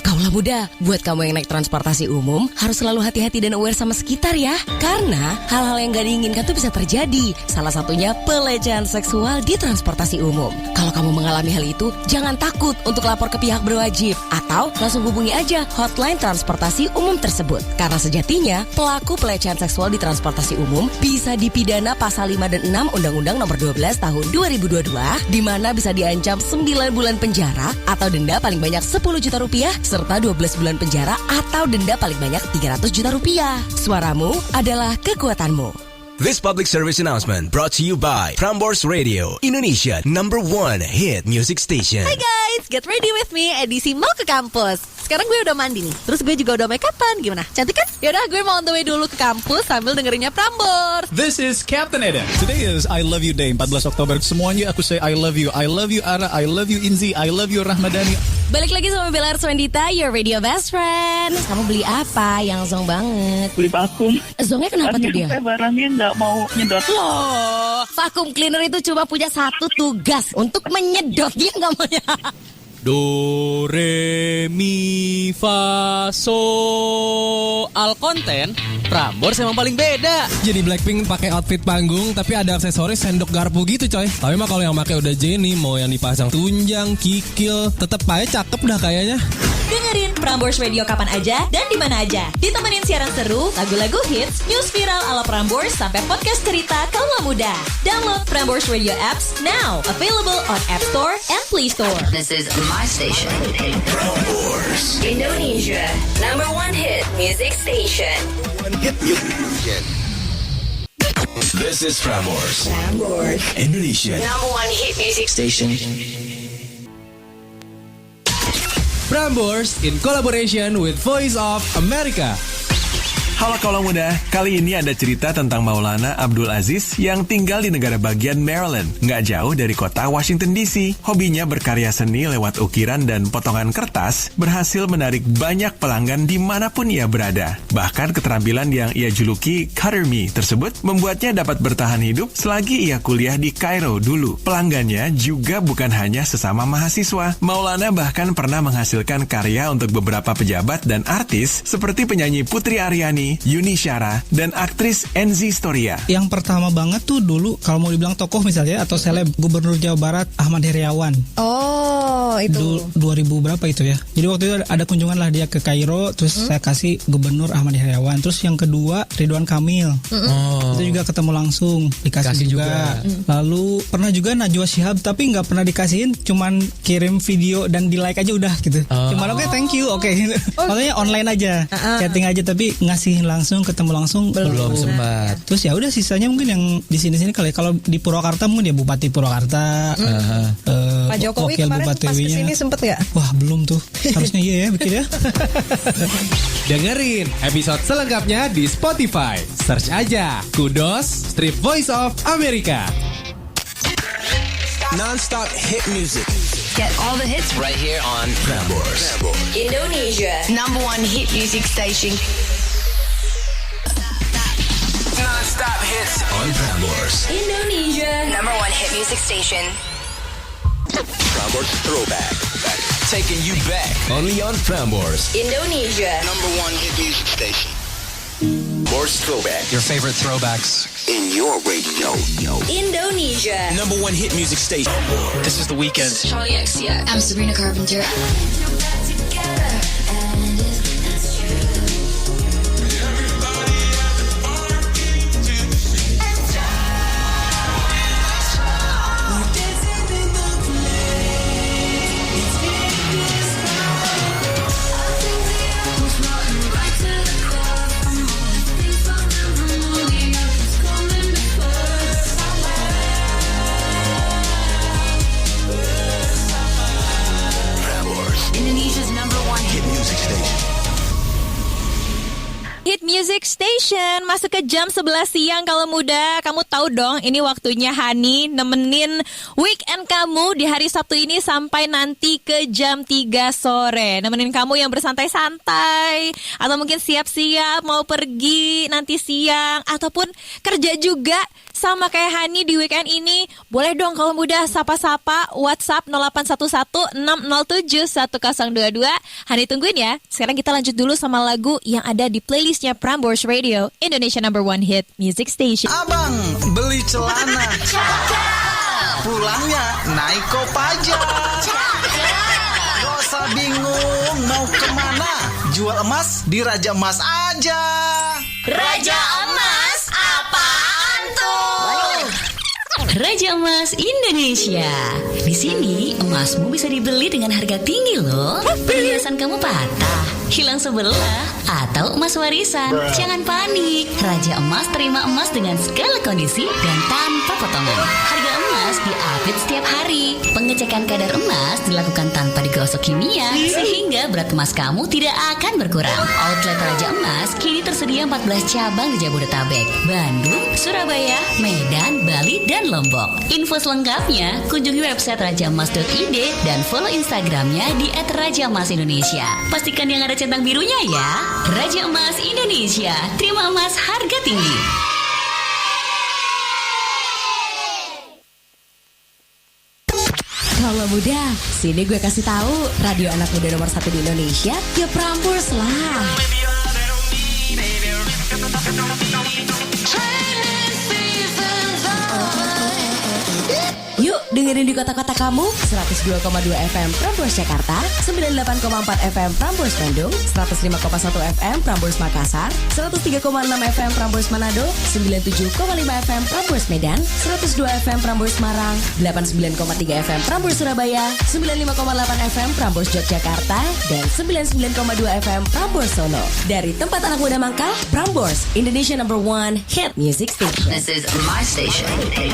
Kaulah muda, buat kamu yang naik transportasi umum harus selalu hati-hati dan aware sama sekitar ya. Karena hal-hal yang gak diinginkan tuh bisa terjadi. Salah satunya pelecehan seksual di transportasi umum. Kalau kamu mengalami hal itu, jangan takut untuk lapor ke pihak berwajib. Atau langsung hubungi aja hotline transportasi umum tersebut. Karena sejatinya, pelaku pelecehan seksual di transportasi umum bisa dipidana pasal 5 dan 6 Undang-Undang Nomor 12 Tahun 2022, di mana bisa diancam 9 bulan penjara atau denda paling banyak 10 juta rupiah, serta 12 bulan penjara atau denda paling banyak 300 juta rupiah. Suaramu adalah kekuatanmu. This public service announcement brought to you by Prambors Radio, Indonesia number 1 hit music station. Hai guys, get ready with me edisi mau ke kampus. Sekarang gue udah mandi nih, terus gue juga udah make upan. Gimana? Cantik kan? Yaudah, gue mau on the way dulu ke kampus sambil dengerinnya Prambors. This is Captain Eda. Today is I Love You Day, 14 Oktober. Semuanya aku say I love you. I love you Ara, I love you Inzi, I love you Rahmadani. Balik lagi sama Bella Arswendita, your radio best friend. Kamu beli apa yang zong banget? Beli vakum. Zongnya kenapa tuh dia? Barangnya nggak mau nyedot. Loh, vacuum cleaner itu cuma punya satu tugas, untuk menyedot. Dia nggak mau ya. Do, re, mi, fa, so, al konten, Prambors emang paling beda. Jadi Blackpink pakai outfit panggung tapi ada aksesoris sendok garpu gitu coy. Tapi mah kalau yang pakai udah Jennie, mau yang dipasang tunjang, kikil, tetep aja cakep dah kayaknya. Dengerin Prambors Radio kapan aja dan di mana aja. Ditemenin siaran seru, lagu-lagu hits, news viral ala Prambors sampai podcast cerita kaula muda. Download Prambors Radio apps now. Available on App Store and Play Store. This is my station. Prambors Indonesia number 1 hit music station. This is Prambors Indonesia Indonesia number 1 hit music station. Prambors in collaboration with Voice of America. Halo kaula muda, kali ini ada cerita tentang Maulana Abdul Aziz yang tinggal di negara bagian Maryland, nggak jauh dari kota Washington DC. Hobinya berkarya seni lewat ukiran dan potongan kertas berhasil menarik banyak pelanggan dimanapun ia berada. Bahkan keterampilan yang ia juluki Cutter Me tersebut membuatnya dapat bertahan hidup selagi ia kuliah di Kairo dulu. Pelanggannya juga bukan hanya sesama mahasiswa. Maulana bahkan pernah menghasilkan karya untuk beberapa pejabat dan artis seperti penyanyi Putri Aryani, Yuni Syara, dan aktris Enzi Storia. Yang pertama banget tuh dulu kalau mau dibilang tokoh misalnya atau seleb, Gubernur Jawa Barat Ahmad Heriawan. Oh, itu 2000 berapa itu ya. Jadi waktu itu ada kunjungan lah dia ke Kairo, terus saya kasih Gubernur Ahmad Heriawan. Terus yang kedua Ridwan Kamil. Itu juga ketemu langsung, dikasih juga. Lalu pernah juga Najwa Shihab, tapi nggak pernah dikasihin, cuman kirim video dan di like aja udah gitu. Cuman oke, thank you, oke. Maksudnya online aja, chatting aja, tapi ngasih langsung, ketemu langsung belum sempat. Terus ya udah sisanya mungkin yang di sini kali. Kalau di Purwakarta mungkin ya Bupati Purwakarta, Pak Jokowi wakil kemarin Bupati pas kesini sempet gak? Wah belum tuh, harusnya iya ya bikin ya. Dengerin episode selengkapnya di Spotify. Search aja Kudos Strip Voice of America. Non-stop hit music. Get all the hits Right here on Prambors Indonesia number 1 hit music station. Non-stop hits on Prambors Indonesia number 1 hit music station. Prambors Throwback, taking you back only on Prambors Indonesia number 1 hit music station. Morse Throwback. Your favorite throwbacks In your radio. Indonesia. Number one hit music station. This is The Weeknd. Charlie XCX. I'm Sabrina Carpenter. Indonesia's number one hit music station. Hit Music Station masuk ke jam 11 siang kalau muda. Kamu tahu dong ini waktunya Hani nemenin weekend kamu di hari Sabtu ini sampai nanti ke jam 3 sore. Nemenin kamu yang bersantai-santai atau mungkin siap-siap mau pergi nanti siang ataupun kerja juga sama kayak Hani di weekend ini. Boleh dong kalau muda sapa-sapa WhatsApp 0811-607-1022. Hani tungguin ya. Sekarang kita lanjut dulu sama lagu yang ada di playlistnya Prambors Radio, Indonesia number one hit music station. Abang beli celana, pulangnya naik Kopaja. Gak usah bingung mau kemana, jual emas di Raja Emas aja. Raja Emas apaan tuh? Raja Emas Indonesia. Di sini emasmu bisa dibeli dengan harga tinggi loh. Perhiasan kamu patah, hilang sebelah, atau emas warisan, jangan panik. Raja Emas terima emas dengan segala kondisi dan tanpa potongan. Harga emas diupdate setiap hari. Pengecekan kadar emas dilakukan tanpa digosok kimia, sehingga berat emas kamu tidak akan berkurang. Outlet Raja Emas kini tersedia 14 cabang di Jabodetabek, Bandung, Surabaya, Medan, Bali, dan Lombok. Info selengkapnya kunjungi website rajaemas.id dan follow Instagramnya di @rajaemasindonesia. Pastikan yang ada centang birunya ya. Raja Emas Indonesia, terima emas harga tinggi. Kalau muda, sini gue kasih tahu, radio anak muda nomor 1 di Indonesia, ya Prambors lah. Yuk dengerin di kota-kota kamu 102,2 FM Prambors Jakarta, 98,4 FM Prambors Bandung, 105,1 FM Prambors Makassar, 103,6 FM Prambors Manado, 97,5 FM Prambors Medan, 102 FM Prambors Marang, 89,3 FM Prambors Surabaya, 95,8 FM Prambors Yogyakarta, dan 99,2 FM Prambors Solo. Dari tempat anak muda mangkal, Prambors, Indonesia number one hit music station. This is my station.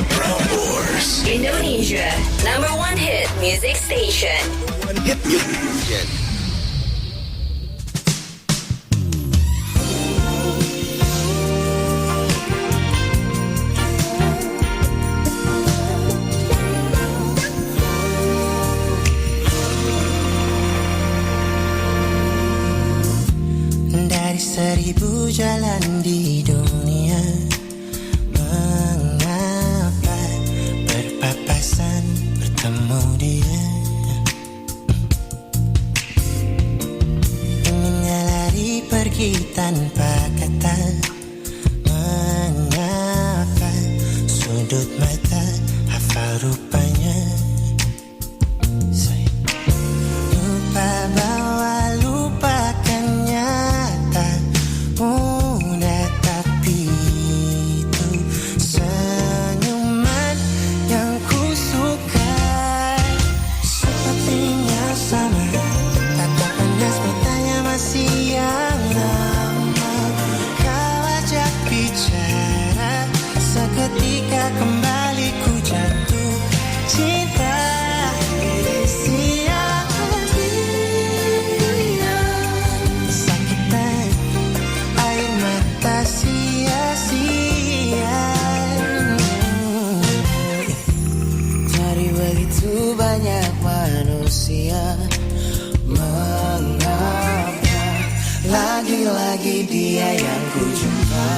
Prambors, Indonesia number one hit music station. Hit music. Dari 1000 jalan di dunia, mengapa berpapasan bertemu dia? Inginnya lari pergi tanpa kata, mengapa sudut mata hafal rupanya? Lupa bahwa lupakan nyata mudah, tapi itu senyuman yang ku suka. Sepertinya sama, tatapannya matanya masih yang lama. Kau ajak bicara, seketika kembali ku jatuh cinta. Banyak manusia, mengapa lagi-lagi dia yang ku jumpa?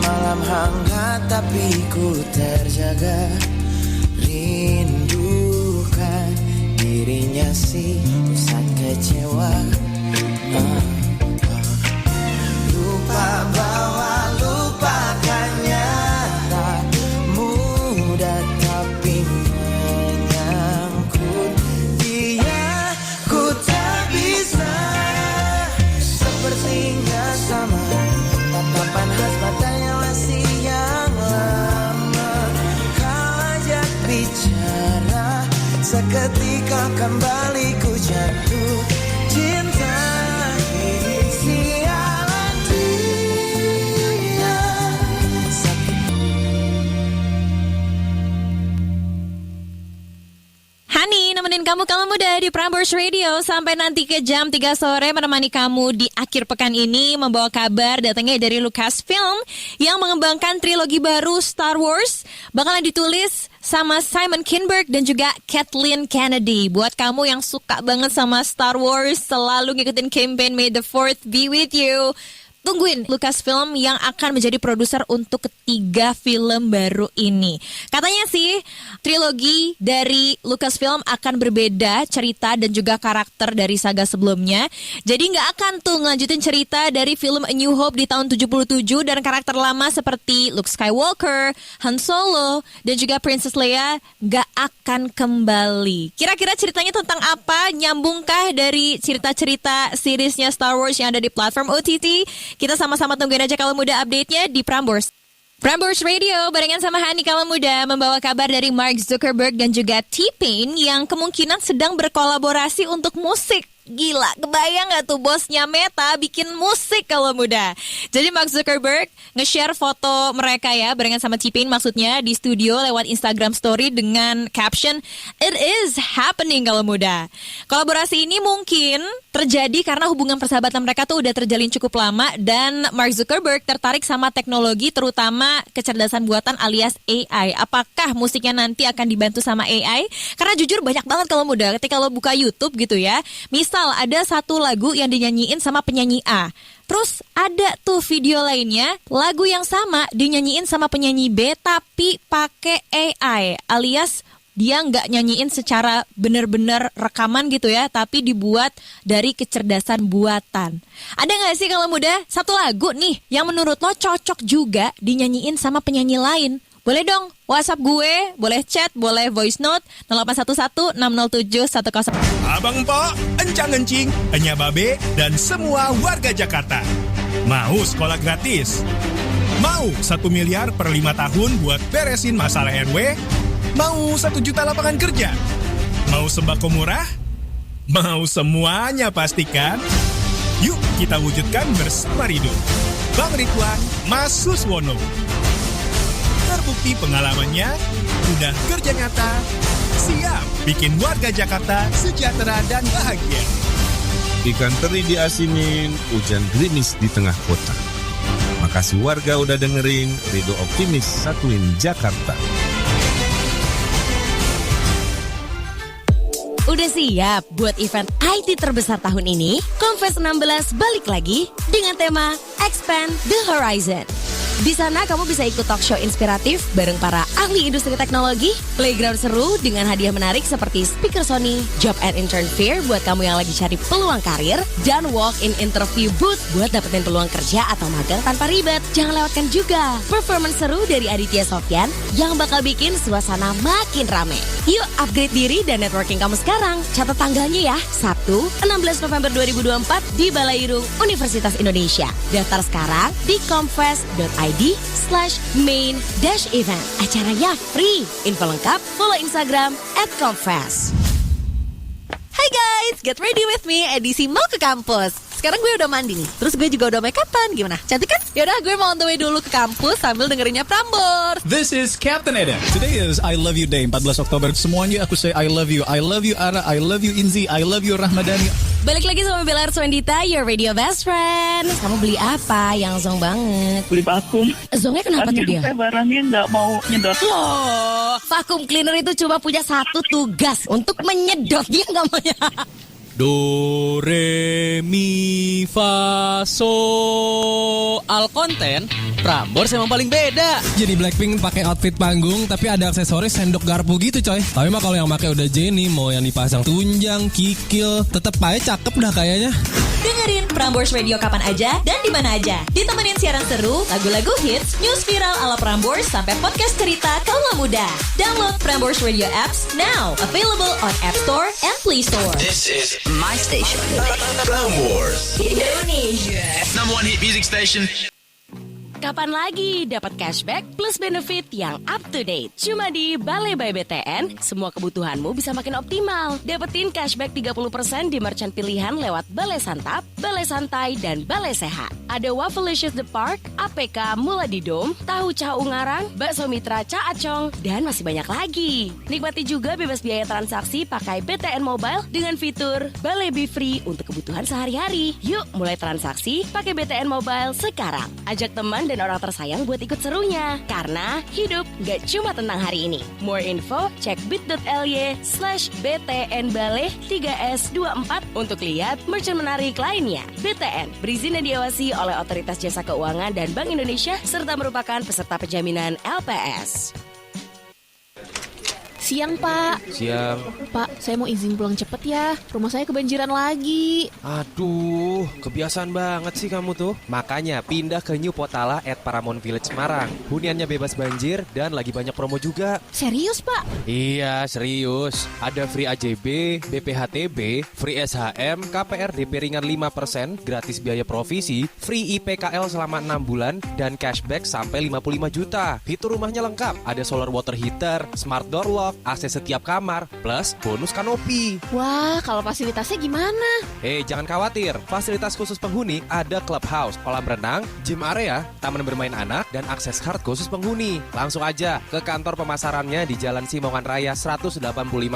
Malam hangat tapi ku terjaga, rindukan dirinya sih pusat kecewa. Lupa bahwa lupakannya tak mudah, tapi menyangkut dia ku tak bisa. Sepertinya sama, tatapan khas matanya masih yang lama. Kau ajak bicara, seketika kembali ku jatuh cinta. Sialan dia. Hani nemenin kamu muda di Prambors Radio sampai nanti ke jam 3 sore, menemani kamu di akhir pekan ini, membawa kabar datangnya dari Lucasfilm yang mengembangkan trilogi baru Star Wars, bakalan ditulis sama Simon Kinberg dan juga Kathleen Kennedy. Buat kamu yang suka banget sama Star Wars, selalu ngikutin campaign May the 4th be with you, tungguin Lucasfilm yang akan menjadi produser untuk ketiga film baru ini. Katanya sih, trilogi dari Lucasfilm akan berbeda cerita dan juga karakter dari saga sebelumnya. Jadi nggak akan tuh ngelanjutin cerita dari film A New Hope di tahun 77 dan karakter lama seperti Luke Skywalker, Han Solo, dan juga Princess Leia nggak akan kembali. Kira-kira ceritanya tentang apa? Nyambungkah dari cerita-cerita seriesnya Star Wars yang ada di platform OTT? Kita sama-sama tungguin aja kalau muda update-nya di Prambors. Prambors Radio barengan sama Hani kalau muda membawa kabar dari Mark Zuckerberg dan juga T-Pain yang kemungkinan sedang berkolaborasi untuk musik. Gila, kebayang gak tuh bosnya Meta bikin musik kalau muda. Jadi Mark Zuckerberg nge-share foto mereka ya, barengan sama T-Pain maksudnya, di studio lewat Instagram Story dengan caption "It is happening" kalau muda. Kolaborasi ini mungkin terjadi karena hubungan persahabatan mereka tuh udah terjalin cukup lama dan Mark Zuckerberg tertarik sama teknologi, terutama kecerdasan buatan alias AI. Apakah musiknya nanti akan dibantu sama AI? Karena jujur banyak banget kalau muda ketika lo buka YouTube gitu ya. Misal ada satu lagu yang dinyanyiin sama penyanyi A, terus ada tuh video lainnya lagu yang sama dinyanyiin sama penyanyi B tapi pakai AI, alias dia nggak nyanyiin secara bener-bener rekaman gitu ya, tapi dibuat dari kecerdasan buatan. Ada nggak sih kalau muda satu lagu nih yang menurut lo cocok juga dinyanyiin sama penyanyi lain? Boleh dong WhatsApp gue, boleh chat, boleh voice note 0811-607-10. Abang Empok, encang-encing, Enya Babe, dan semua warga Jakarta. Mau sekolah gratis? Mau 1 miliar per 5 tahun buat beresin masalah RW? Mau 1 juta lapangan kerja? Mau sembako murah? Mau semuanya pastikan? Yuk kita wujudkan bersama Ridho. Bang Ridwan, Mas Suswono. Terbukti pengalamannya, udah kerja nyata, siap bikin warga Jakarta sejahtera dan bahagia. Ikan teri diasinin, hujan gerimis di tengah kota. Makasih warga udah dengerin, Ridho optimis satuin Jakarta. Udah siap buat event IT terbesar tahun ini? Confess 16 balik lagi dengan tema Expand the Horizon. Di sana kamu bisa ikut talk show inspiratif bareng para ahli industri teknologi, playground seru dengan hadiah menarik seperti speaker Sony, job and intern fair buat kamu yang lagi cari peluang karir, dan walk-in interview booth buat dapetin peluang kerja atau magang tanpa ribet. Jangan lewatkan juga performance seru dari Aditya Sofyan yang bakal bikin suasana makin rame. Yuk upgrade diri dan networking kamu sekarang. Catat tanggalnya ya, Sabtu 16 November 2024 di Balairung Universitas Indonesia. Daftar sekarang di confess.id/main-event. Acaranya free. Info lengkap follow Instagram @confess. Hai guys, get ready with me edisi mau ke kampus. Sekarang gue udah mandi nih, terus gue juga udah make upan. Gimana? Cantik kan? Yaudah gue mau on the way dulu ke kampus sambil dengerinnya Prambors. This is Captain Adam. Today is I Love You Day, 14 Oktober. Semuanya aku say I love you. I love you Ara, I love you Inzi, I love you Rahmadani. Balik lagi sama Bella Arswendita, your radio best friend. Kamu beli apa yang zong banget? Beli vakum. Zongnya kenapa tuh dia? Barangnya nggak mau nyedot. Loh, vacuum cleaner itu cuma punya satu tugas, untuk menyedot. Dia nggak mau. Do, re, mi, fa, soal konten, Prambors emang paling beda. Jadi Blackpink pakai outfit panggung tapi ada aksesoris sendok garpu gitu coy. Tapi mah kalau yang pakai udah Jennie, mau yang dipasang tunjang, kikil, tetep aja cakep dah kayaknya. Dengerin Prambors Radio kapan aja dan di mana aja. Ditemenin siaran seru, lagu-lagu hits, news viral ala Prambors sampai podcast cerita kaula muda. Download Prambors Radio apps now. Available on App Store and Play Store. This is My station. Prambors Indonesia. Number one hit music station. Kapan lagi dapat cashback plus benefit yang up to date? Cuma di Balai by BTN, semua kebutuhanmu bisa makin optimal. Dapetin cashback 30% di merchant pilihan lewat Balai Santap, Balai Santai, dan Balai Sehat. Ada Wafelicious The Park, APK Mula di Dom, Tahu Cah Ungarang, Bakso Mitra Ca Acong, dan masih banyak lagi. Nikmati juga bebas biaya transaksi pakai BTN Mobile dengan fitur Balai Be Free untuk kebutuhan sehari-hari. Yuk mulai transaksi pakai BTN Mobile sekarang. Ajak teman dan orang tersayang buat ikut serunya. Karena hidup gak cuma tentang hari ini. More info, cek bit.ly/BTNBaleh3S24 untuk lihat merchant menarik lainnya. BTN berizin dan diawasi oleh Otoritas Jasa Keuangan dan Bank Indonesia serta merupakan peserta penjaminan LPS. Siang, Pak. Siang. Pak, saya mau izin pulang cepet ya. Rumah saya kebanjiran lagi. Aduh, kebiasaan banget sih kamu tuh. Makanya pindah ke New Potala at Paramount Village Semarang. Huniannya bebas banjir dan lagi banyak promo juga. Serius, Pak? Iya, serius. Ada free AJB, BPHTB, free SHM, KPR DP ringan 5%, gratis biaya provisi, free IPKL selama 6 bulan, dan cashback sampai 55 juta. Fitur rumahnya lengkap. Ada solar water heater, smart door lock, AC setiap kamar, plus bonus kanopi. Wah, kalau fasilitasnya gimana? Jangan khawatir. Fasilitas khusus penghuni ada clubhouse, kolam renang, gym area, taman bermain anak, dan akses card khusus penghuni. Langsung aja ke kantor pemasarannya di Jalan Simongan Raya 185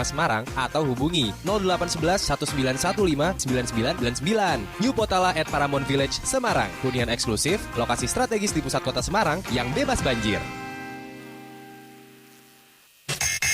Semarang atau hubungi 0811 1915 9999. New Potala at Paramount Village Semarang. Hunian eksklusif, lokasi strategis di pusat kota Semarang yang bebas banjir.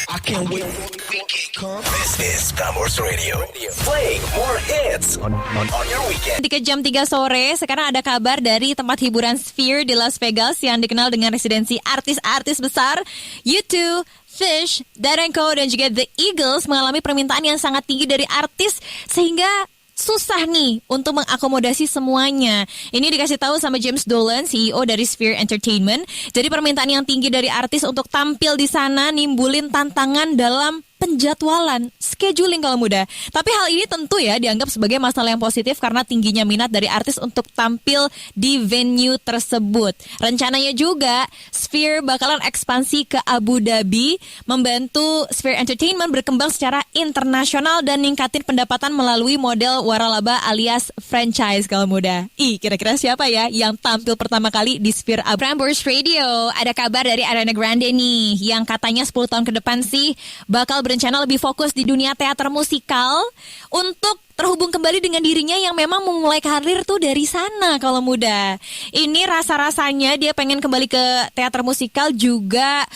I can't wait for the weekend come. This is Prambors Radio. Playing more hits on your weekend. Ketika jam 3 sore, sekarang ada kabar dari tempat hiburan Sphere di Las Vegas yang dikenal dengan residensi artis-artis besar U2, Fish, Dead & Co, dan juga The Eagles mengalami permintaan yang sangat tinggi dari artis sehingga susah nih untuk mengakomodasi semuanya. Ini dikasih tahu sama James Dolan, CEO dari Sphere Entertainment. Jadi permintaan yang tinggi dari artis untuk tampil di sana nimbulin tantangan dalam penjadwalan, scheduling kalau mudah. Tapi hal ini tentu ya dianggap sebagai masalah yang positif karena tingginya minat dari artis untuk tampil di venue tersebut. Rencananya juga Sphere bakalan ekspansi ke Abu Dhabi, membantu Sphere Entertainment berkembang secara internasional dan ningkatin pendapatan melalui model waralaba alias franchise kalau mudah. Kira-kira siapa ya yang tampil pertama kali di Sphere Prambors Radio? Ada kabar dari Ariana Grande nih yang katanya 10 tahun ke depan sih bakal berencana lebih fokus di dunia teater musikal untuk terhubung kembali dengan dirinya yang memang memulai karir tuh dari sana kalau muda. Ini rasa-rasanya dia pengen kembali ke teater musikal juga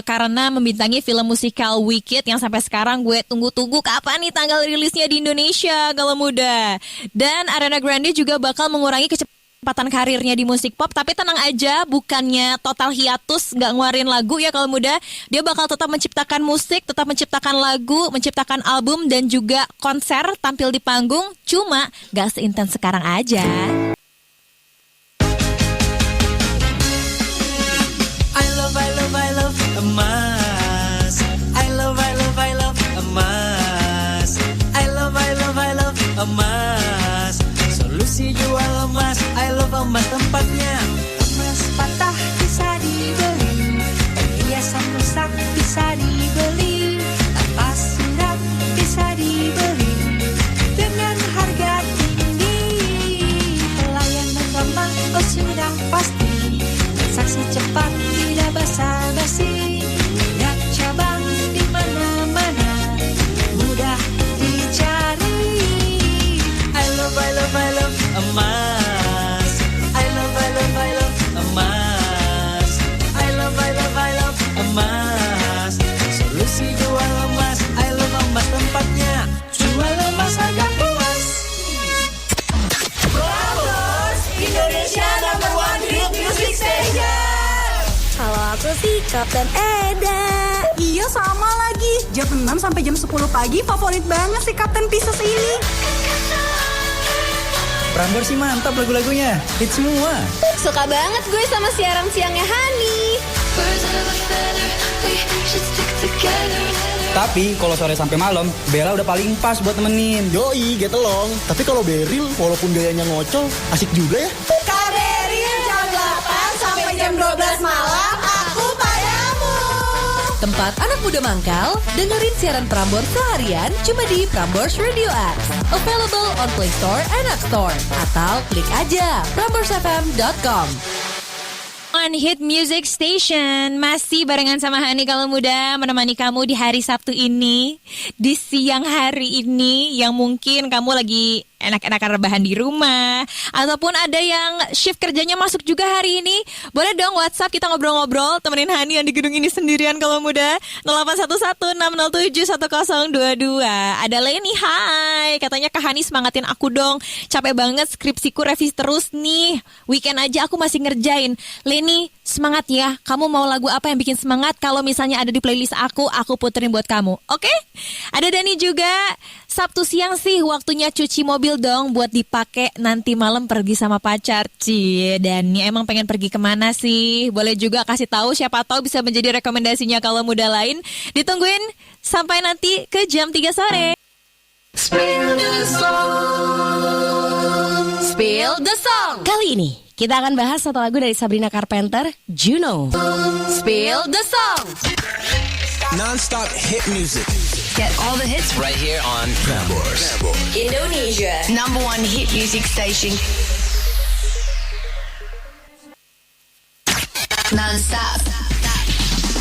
karena membintangi film musikal Wicked yang sampai sekarang gue tunggu-tunggu kapan nih tanggal rilisnya di Indonesia kalau muda. Dan Ariana Grande juga bakal mengurangi kecepatan karirnya di musik pop, tapi tenang aja, bukannya total hiatus nggak ngeluarin lagu ya kalau muda. Dia bakal tetap menciptakan musik, tetap menciptakan lagu, menciptakan album dan juga konser, tampil di panggung, cuma nggak seintens sekarang aja. I love emas. I love emas. I love emas. Solusi jual emas. I love emas tempatnya. Emas patah bisa dibeli, perhiasan rusak bisa dibeli, tanpa surat bisa dibeli dengan harga tinggi. Pelayanan ramah oh sudah pasti, transaksi cepat tidak basa-basi, banyak cabang di mana-mana, mudah dicari. I love emas. I love emas. I love emas. si Kapten Eda. Iya sama lagi. Jam 6 sampai jam 10 pagi favorit banget si Kapten Pisces ini. Prambors sih mantap lagu-lagunya. Hit semua. Suka banget gue sama siaran siangnya Hani. Tapi kalau sore sampai malam, Bella udah paling pas buat temenin. Yoi, get along. Tapi kalau Beril, walaupun gayanya ngocol, asik juga ya. Kak Beril jam 8 sampai jam 12 malam, aku padamu. Tempat anak muda mangkal, dengerin siaran Prambors seharian cuma di Prambors Radio Apps. Available on Play Store and App Store. Atau klik aja pramborsfm.com. One Hit Music Station. Masih barengan sama Hani kalau muda menemani kamu di hari Sabtu ini. Di siang hari ini yang mungkin kamu lagi enak-enakan rebahan di rumah, ataupun ada yang shift kerjanya masuk juga hari ini. Boleh dong WhatsApp kita ngobrol-ngobrol, temenin Hani yang di gedung ini sendirian kalau muda. 0811-607-1022. Ada Leni, hai. Katanya Kak Hani semangatin aku dong. Capek banget skripsiku, revisi terus nih. Weekend aja aku masih ngerjain. Leni, semangat ya. Kamu mau lagu apa yang bikin semangat? Kalau misalnya ada di playlist aku puterin buat kamu. Oke? Ada Dani juga. Sabtu siang sih waktunya cuci mobil dong buat dipakai nanti malam pergi sama pacar. Cie, Dani emang pengen pergi kemana sih? Boleh juga kasih tahu, siapa tahu bisa menjadi rekomendasinya kalau muda lain. Ditungguin sampai nanti ke jam 3 sore. Spill the song. Spill the song. Kali ini kita akan bahas satu lagu dari Sabrina Carpenter, Juno. Spill the song. Non-stop hit music. Get all the hits Right here on Prambors. Indonesia #1 hit music station. Non-stop.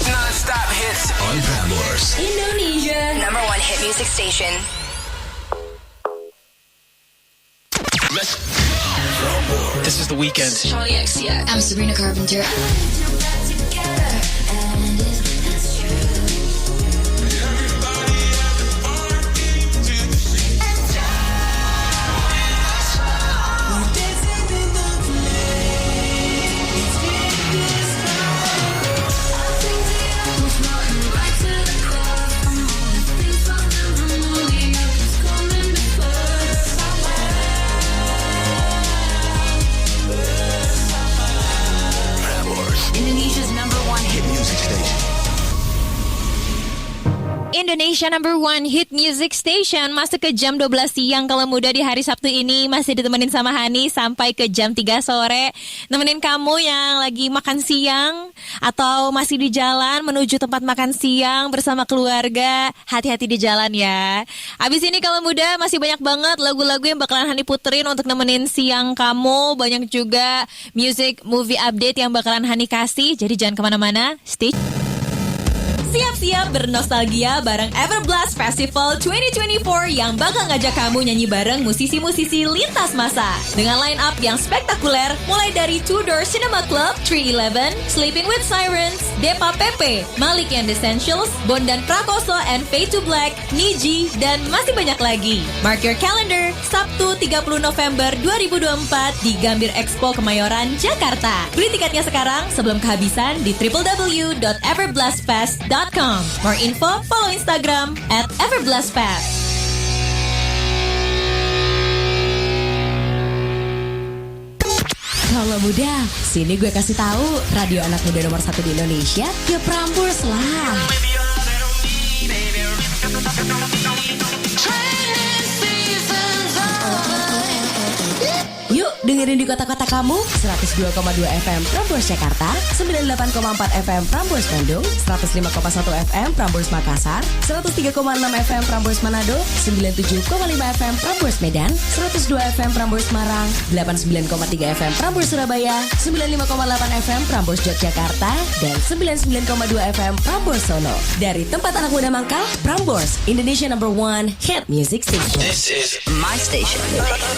Non-stop hits on Prambors. Indonesia #1 hit music station. This is The Weeknd. Charlie XCX. I'm Sabrina Carpenter. Indonesia #1 hit music station. Masuk ke jam 12 siang kalau muda di hari Sabtu ini. Masih ditemenin sama Hani sampai ke jam 3 sore. Nemenin kamu yang lagi makan siang atau masih di jalan menuju tempat makan siang bersama keluarga. Hati-hati di jalan ya. Abis ini kalau muda masih banyak banget lagu-lagu yang bakalan Hani puterin untuk nemenin siang kamu. Banyak juga music movie update yang bakalan Hani kasih. Jadi jangan kemana-mana. Stay. Siap-siap bernostalgia bareng Everblast Festival 2024 yang bakal ngajak kamu nyanyi bareng musisi-musisi lintas masa. Dengan line up yang spektakuler, mulai dari Two Door Cinema Club, 311, Sleeping with Sirens, Depa Pepe, Malik and Essentials, Bondan Prakoso and Fade to Black, Niji, dan masih banyak lagi. Mark your calendar, Sabtu 30 November 2024 di Gambir Expo Kemayoran, Jakarta. Beli tiketnya sekarang sebelum kehabisan di www.everblastfest.com. More info, follow Instagram @everblastfest. Kalau muda, sini gue kasih tahu radio anak muda nomor 1 di Indonesia, ya Prambors lah. Yuk dengerin di kota-kota kamu. 102,2 FM Prambors Jakarta, 98,4 FM Prambors Bandung, 105,1 FM Prambors Makassar, 103,6 FM Prambors Manado, 97,5 FM Prambors Medan, 102 FM Prambors Marang, 89,3 FM Prambors Surabaya, 95,8 FM Prambors Yogyakarta, dan 99,2 FM Prambors Solo. Dari tempat anak muda mangkal, Prambors, Indonesia #1 hit music station. This is My station.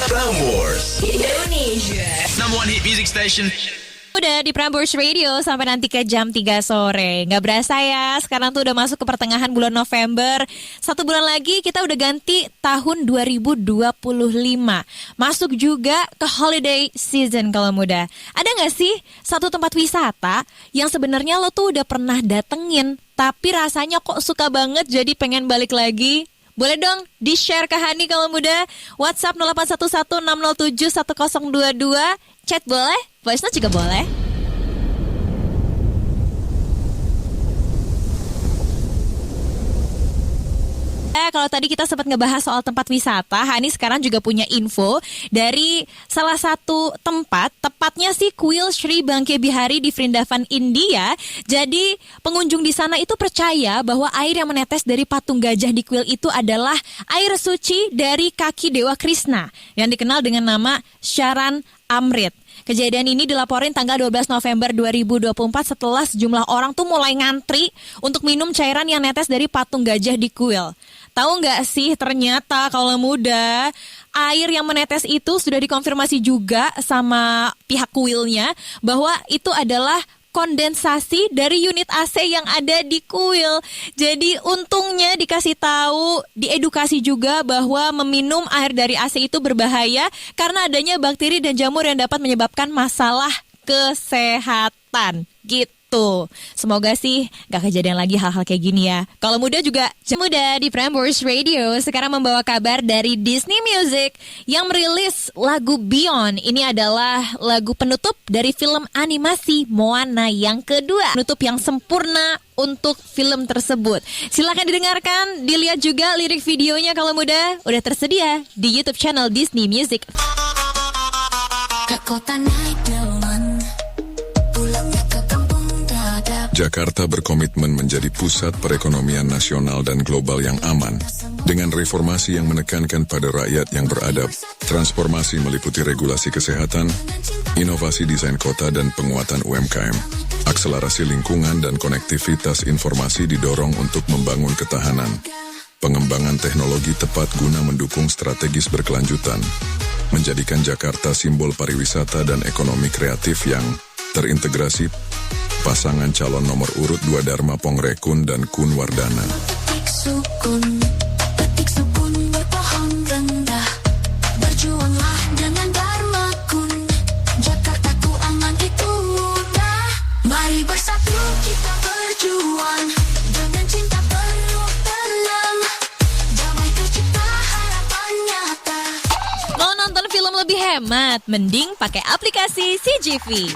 Prambors. Indonesia #1 hit music station. Udah di Prambors Radio sampai nanti ke jam 3 sore. Nggak berasa ya, sekarang tuh udah masuk ke pertengahan bulan November. 1 bulan lagi kita udah ganti tahun 2025. Masuk juga ke holiday season kalau muda. Ada nggak sih satu tempat wisata yang sebenarnya lo tuh udah pernah datengin, tapi rasanya kok suka banget jadi pengen balik lagi? Boleh dong di-share ke Hani kalau muda. WhatsApp 0811-607-1022. Chat boleh, voice note juga boleh. Kalau tadi kita sempat ngebahas soal tempat wisata, Hani sekarang juga punya info dari salah satu tempat, tepatnya sih Kuil Sri Bangke Bihari di Vrindavan, India. Jadi pengunjung di sana itu percaya bahwa air yang menetes dari patung gajah di kuil itu adalah air suci dari kaki Dewa Krishna yang dikenal dengan nama Sharan Amrit. Kejadian ini dilaporin tanggal 12 November 2024 setelah sejumlah orang tuh mulai ngantri untuk minum cairan yang netes dari patung gajah di kuil. Tahu nggak sih ternyata kalau muda, air yang menetes itu sudah dikonfirmasi juga sama pihak kuilnya bahwa itu adalah kondensasi dari unit AC yang ada di kuil. Jadi untungnya dikasih tahu, diedukasi juga bahwa meminum air dari AC itu berbahaya karena adanya bakteri dan jamur yang dapat menyebabkan masalah kesehatan. Gitu. Semoga sih gak kejadian lagi hal-hal kayak gini ya. Kalau muda juga, muda di Prambors Radio sekarang membawa kabar dari Disney Music yang merilis lagu Beyond. Ini adalah lagu penutup dari film animasi Moana yang kedua. Penutup yang sempurna untuk film tersebut. Silakan didengarkan, dilihat juga lirik videonya kalau muda. Udah tersedia di YouTube channel Disney Music. Jakarta berkomitmen menjadi pusat perekonomian nasional dan global yang aman. Dengan reformasi yang menekankan pada rakyat yang beradab, transformasi meliputi regulasi kesehatan, inovasi desain kota dan penguatan UMKM. Akselerasi lingkungan dan konektivitas informasi didorong untuk membangun ketahanan. Pengembangan teknologi tepat guna mendukung strategis berkelanjutan. Menjadikan Jakarta simbol pariwisata dan ekonomi kreatif yang terintegrasi. Pasangan calon nomor urut 2 Dharma Pongrekun dan Kun Wardana. Petik sukun berpohon rendah, berjuanglah dengan Dharma Kun. Jakartaku aman itu mudah. Mari bersatu kita berjuang, dengan cinta penuh tenang. Damai tercipta harapan nyata. Mau nonton film lebih hemat? Mending pakai aplikasi CGV.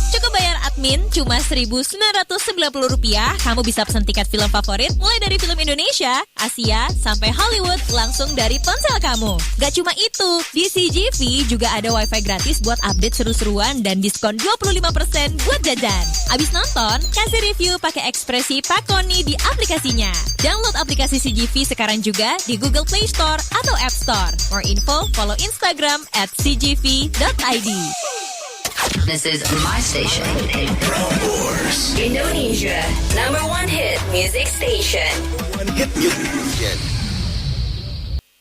Cukup bayar admin cuma Rp1.990. Kamu bisa pesan tiket film favorit mulai dari film Indonesia, Asia, sampai Hollywood langsung dari ponsel kamu. Gak cuma itu, di CGV juga ada wifi gratis buat update seru-seruan dan diskon 25% buat jajan. Abis nonton, kasih review pakai ekspresi Pak Koni di aplikasinya. Download aplikasi CGV sekarang juga di Google Play Store atau App Store. More info, follow Instagram @cgv.id. This is my station. Indonesia, #1 hit music station.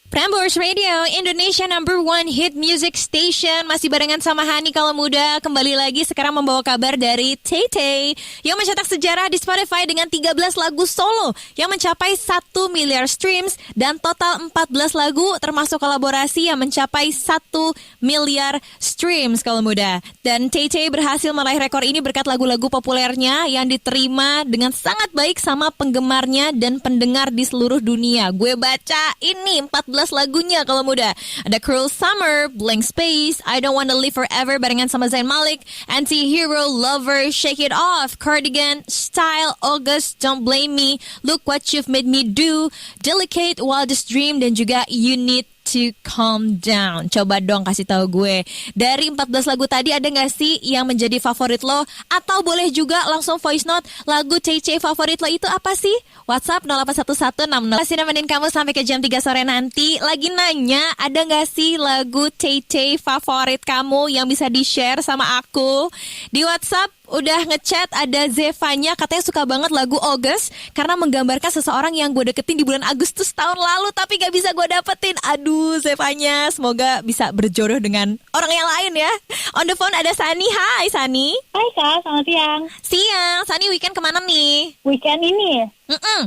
Prambors Radio, Indonesia #1 hit music station. Masih barengan sama Hani kalau muda. Kembali lagi sekarang membawa kabar dari Tay-Tay yang mencetak sejarah di Spotify dengan 13 lagu solo yang mencapai 1 miliar streams dan total 14 lagu termasuk kolaborasi yang mencapai 1 miliar streams kalau muda. Dan Tay-Tay berhasil meraih rekor ini berkat lagu-lagu populernya yang diterima dengan sangat baik sama penggemarnya dan pendengar di seluruh dunia. Gue baca ini 14 lagunya kalau muda. Ada Cruel Summer, Blank Space, I Don't Wanna Live Forever barengan sama Zayn Malik, Anti-Hero, Lover, Shake It Off, Cardigan, Style, August, Don't Blame Me, Look What You've Made Me Do, Delicate, Wildest Dream, dan juga You Need to Calm Down. Coba dong kasih tahu gue, dari 14 lagu tadi ada gak sih yang menjadi favorit lo? Atau boleh juga langsung voice note lagu Tay-Tay favorit lo itu apa sih? WhatsApp 081160. Masih nemenin kamu sampai ke jam 3 sore nanti. Lagi nanya, ada gak sih lagu Tay-Tay favorit kamu yang bisa di-share sama aku? Di WhatsApp udah ngechat, ada Zevanya katanya suka banget lagu August karena menggambarkan seseorang yang gue deketin di bulan Agustus tahun lalu tapi gak bisa gue dapetin. Aduh Zevanya, semoga bisa berjodoh dengan orang yang lain ya. On the phone ada Sani. Hai Sani. Hai Kak, selamat siang. Siang. Sani weekend kemana nih? Weekend ini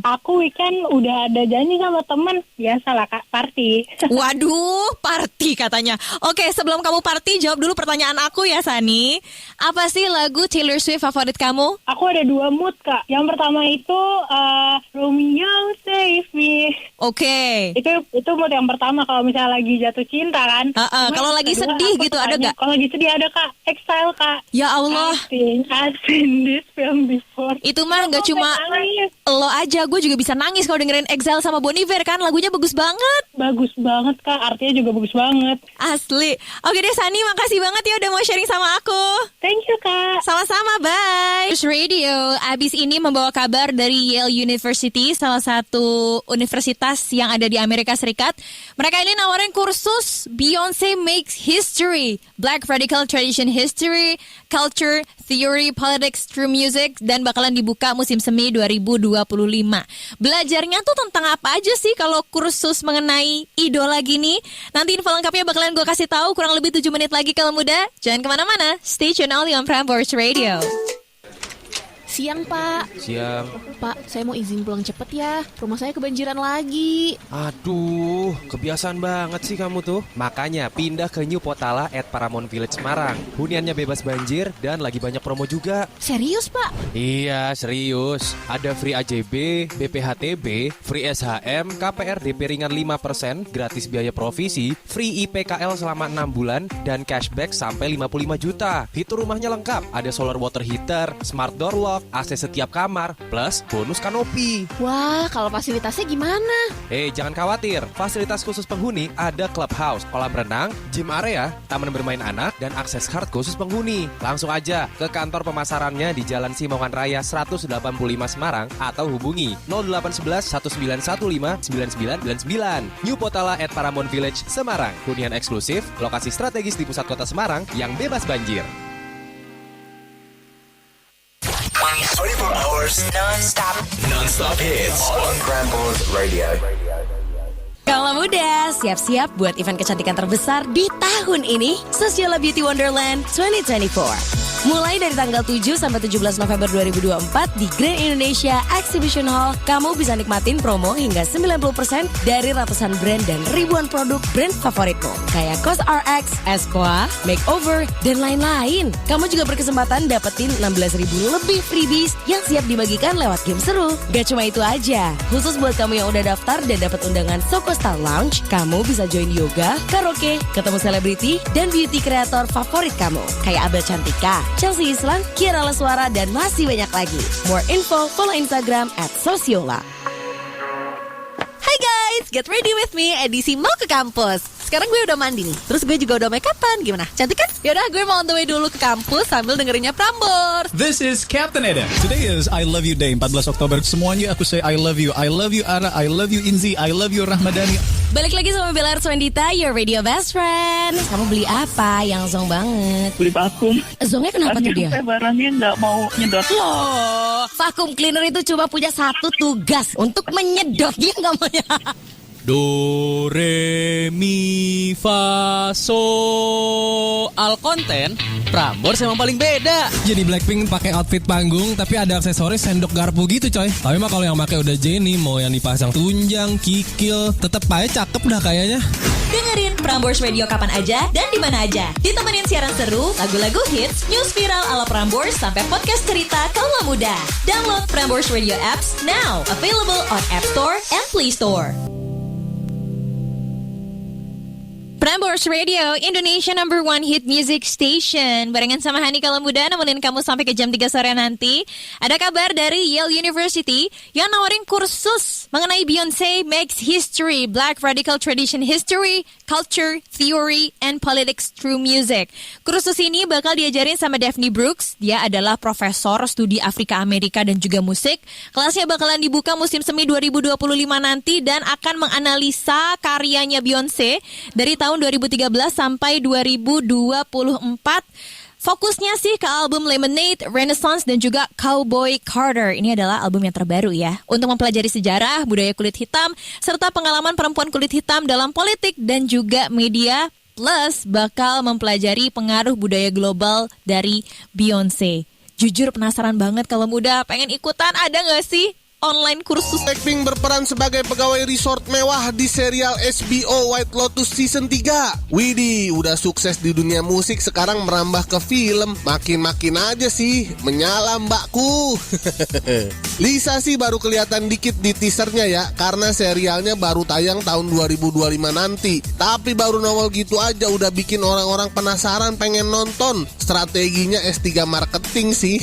aku weekend udah ada janji sama temen. Biasalah Kak, party. Waduh, party katanya. Oke, sebelum kamu party, jawab dulu pertanyaan aku ya Sani. Apa sih lagu Taylor Swift favorit kamu? Aku ada 2 mood Kak. Yang pertama itu Romeo Save Me. Oke. Itu mood yang pertama kalau misalnya lagi jatuh cinta kan. Kalau lagi sedih gitu ada gak? Kalau lagi sedih ada Kak, Exile Kak. Ya Allah. I've seen this film before. Itu mah gak cuma lo aja, gue juga bisa nangis kalau dengerin Exile sama Bon Iver kan. Lagunya bagus banget. Bagus banget Kak, artinya juga bagus banget. Asli. Oke deh Sani, makasih banget ya udah mau sharing sama aku. Thank you Kak. Sama-sama, bye. Terus Radio abis ini membawa kabar dari Yale University, salah satu universitas yang ada di Amerika Serikat. Mereka ini nawarin kursus Beyonce Makes History, Black Radical Tradition History, Culture, Theory, Politics, True Music, dan bakalan dibuka musim semi 2025. Belajarnya tuh tentang apa aja sih kalau kursus mengenai idola gini? Nanti info lengkapnya bakalan gue kasih tahu kurang lebih 7 menit lagi kalau muda. Jangan kemana-mana, stay tune only on Prambors Radio. Siang Pak. Siang. Pak, saya mau izin pulang cepet ya. Rumah saya kebanjiran lagi. Aduh, kebiasaan banget sih kamu tuh. Makanya pindah ke New Potala at Paramount Village Semarang. Huniannya bebas banjir dan lagi banyak promo juga. Serius Pak? Iya, serius. Ada free AJB, BPHTB, free SHM, KPR DP ringan 5%, gratis biaya provisi, free IPKL selama 6 bulan, dan cashback sampai 55 juta. Fitur rumahnya lengkap. Ada solar water heater, smart door lock, AC setiap kamar, plus bonus kanopi. Wah, kalau fasilitasnya gimana? Jangan khawatir. Fasilitas khusus penghuni ada clubhouse, kolam renang, gym area, taman bermain anak, dan akses card khusus penghuni. Langsung aja ke kantor pemasarannya di Jalan Simongan Raya 185 Semarang atau hubungi 0811 1915 9999. New Potala at Paramount Village Semarang. Hunian eksklusif, lokasi strategis di pusat kota Semarang yang bebas banjir. 24 hours non-stop hits on Prambors Radio. Kalau muda, siap-siap buat event kecantikan terbesar di tahun ini, Sociala Beauty Wonderland 2024. Mulai dari tanggal 7 sampai 17 November 2024 di Grand Indonesia Exhibition Hall, kamu bisa nikmatin promo hingga 90% dari ratusan brand dan ribuan produk brand favoritmu. Kayak COSRX, Esquire, Makeover, dan lain-lain. Kamu juga berkesempatan dapetin 16.000 lebih freebies yang siap dibagikan lewat game seru. Gak cuma itu aja, khusus buat kamu yang udah daftar dan dapat undangan Soko Star Lounge, kamu bisa join yoga, karaoke, ketemu selebriti, dan beauty kreator favorit kamu. Kayak Abel Cantika, Chelsea Islan, Kiara Leswara, dan masih banyak lagi. More info, follow Instagram @Sociola. Hai guys, get ready with me, edisi mau ke kampus. Sekarang gue udah mandi nih, terus gue juga udah make upan. Gimana? Cantik kan? Yaudah, gue mau on the way dulu ke kampus sambil dengerinnya Prambors. This is Captain Eda. Today is I Love You Day, 14 Oktober. Semuanya aku say I love you. I love you Ara, I love you Inzi, I love you Rahmadani. Balik lagi sama Bella Arswendita, your radio best friend. Kamu beli apa yang zong banget? Beli vakum. Zongnya kenapa tuh dia? Barangnya nggak mau nyedot. Loh, vakum cleaner itu cuma punya satu tugas, untuk menyedot. Dia nggak mau. Do, re, mi, fa, so. Al konten, Prambors emang paling beda. Jadi Blackpink pakai outfit panggung tapi ada aksesoris sendok garpu gitu coy. Tapi mah kalau yang pakai udah Jennie, mau yang dipasang tunjang, kikil, tetep aja cakep dah kayaknya. Dengerin Prambors Radio kapan aja dan di mana aja. Ditemenin siaran seru, lagu-lagu hits, news viral ala Prambors sampai podcast cerita kaula muda. Download Prambors Radio apps now. Available on App Store and Play Store. Prambors Radio, Indonesia #1 hit music station. Barengan sama Hani kalau muda, nemenin kamu sampai ke jam 3 sore nanti. Ada kabar dari Yale University yang nawarin kursus mengenai Beyonce Makes History, Black Radical Tradition History, Culture, Theory, and Politics Through Music. Kursus ini bakal diajarin sama Daphne Brooks. Dia adalah profesor studi Afrika Amerika dan juga musik. Kelasnya bakalan dibuka musim semi 2025 nanti dan akan menganalisa karyanya Beyonce dari tahun 2013 sampai 2024. Fokusnya sih ke album Lemonade, Renaissance, dan juga Cowboy Carter. Ini adalah album yang terbaru ya. Untuk mempelajari sejarah, budaya kulit hitam, serta pengalaman perempuan kulit hitam dalam politik dan juga media. Plus bakal mempelajari pengaruh budaya global dari Beyonce. Jujur penasaran banget kalau muda, pengen ikutan, ada gak sih online kursus? Blackpink berperan sebagai pegawai resort mewah di serial HBO White Lotus Season 3. Widih, udah sukses di dunia musik, sekarang merambah ke film. Makin-makin aja sih, menyala mbakku. Lisa sih baru kelihatan dikit di teasernya ya, karena serialnya baru tayang tahun 2025 nanti. Tapi baru nongol gitu aja udah bikin orang-orang penasaran pengen nonton. Strateginya S3 marketing sih.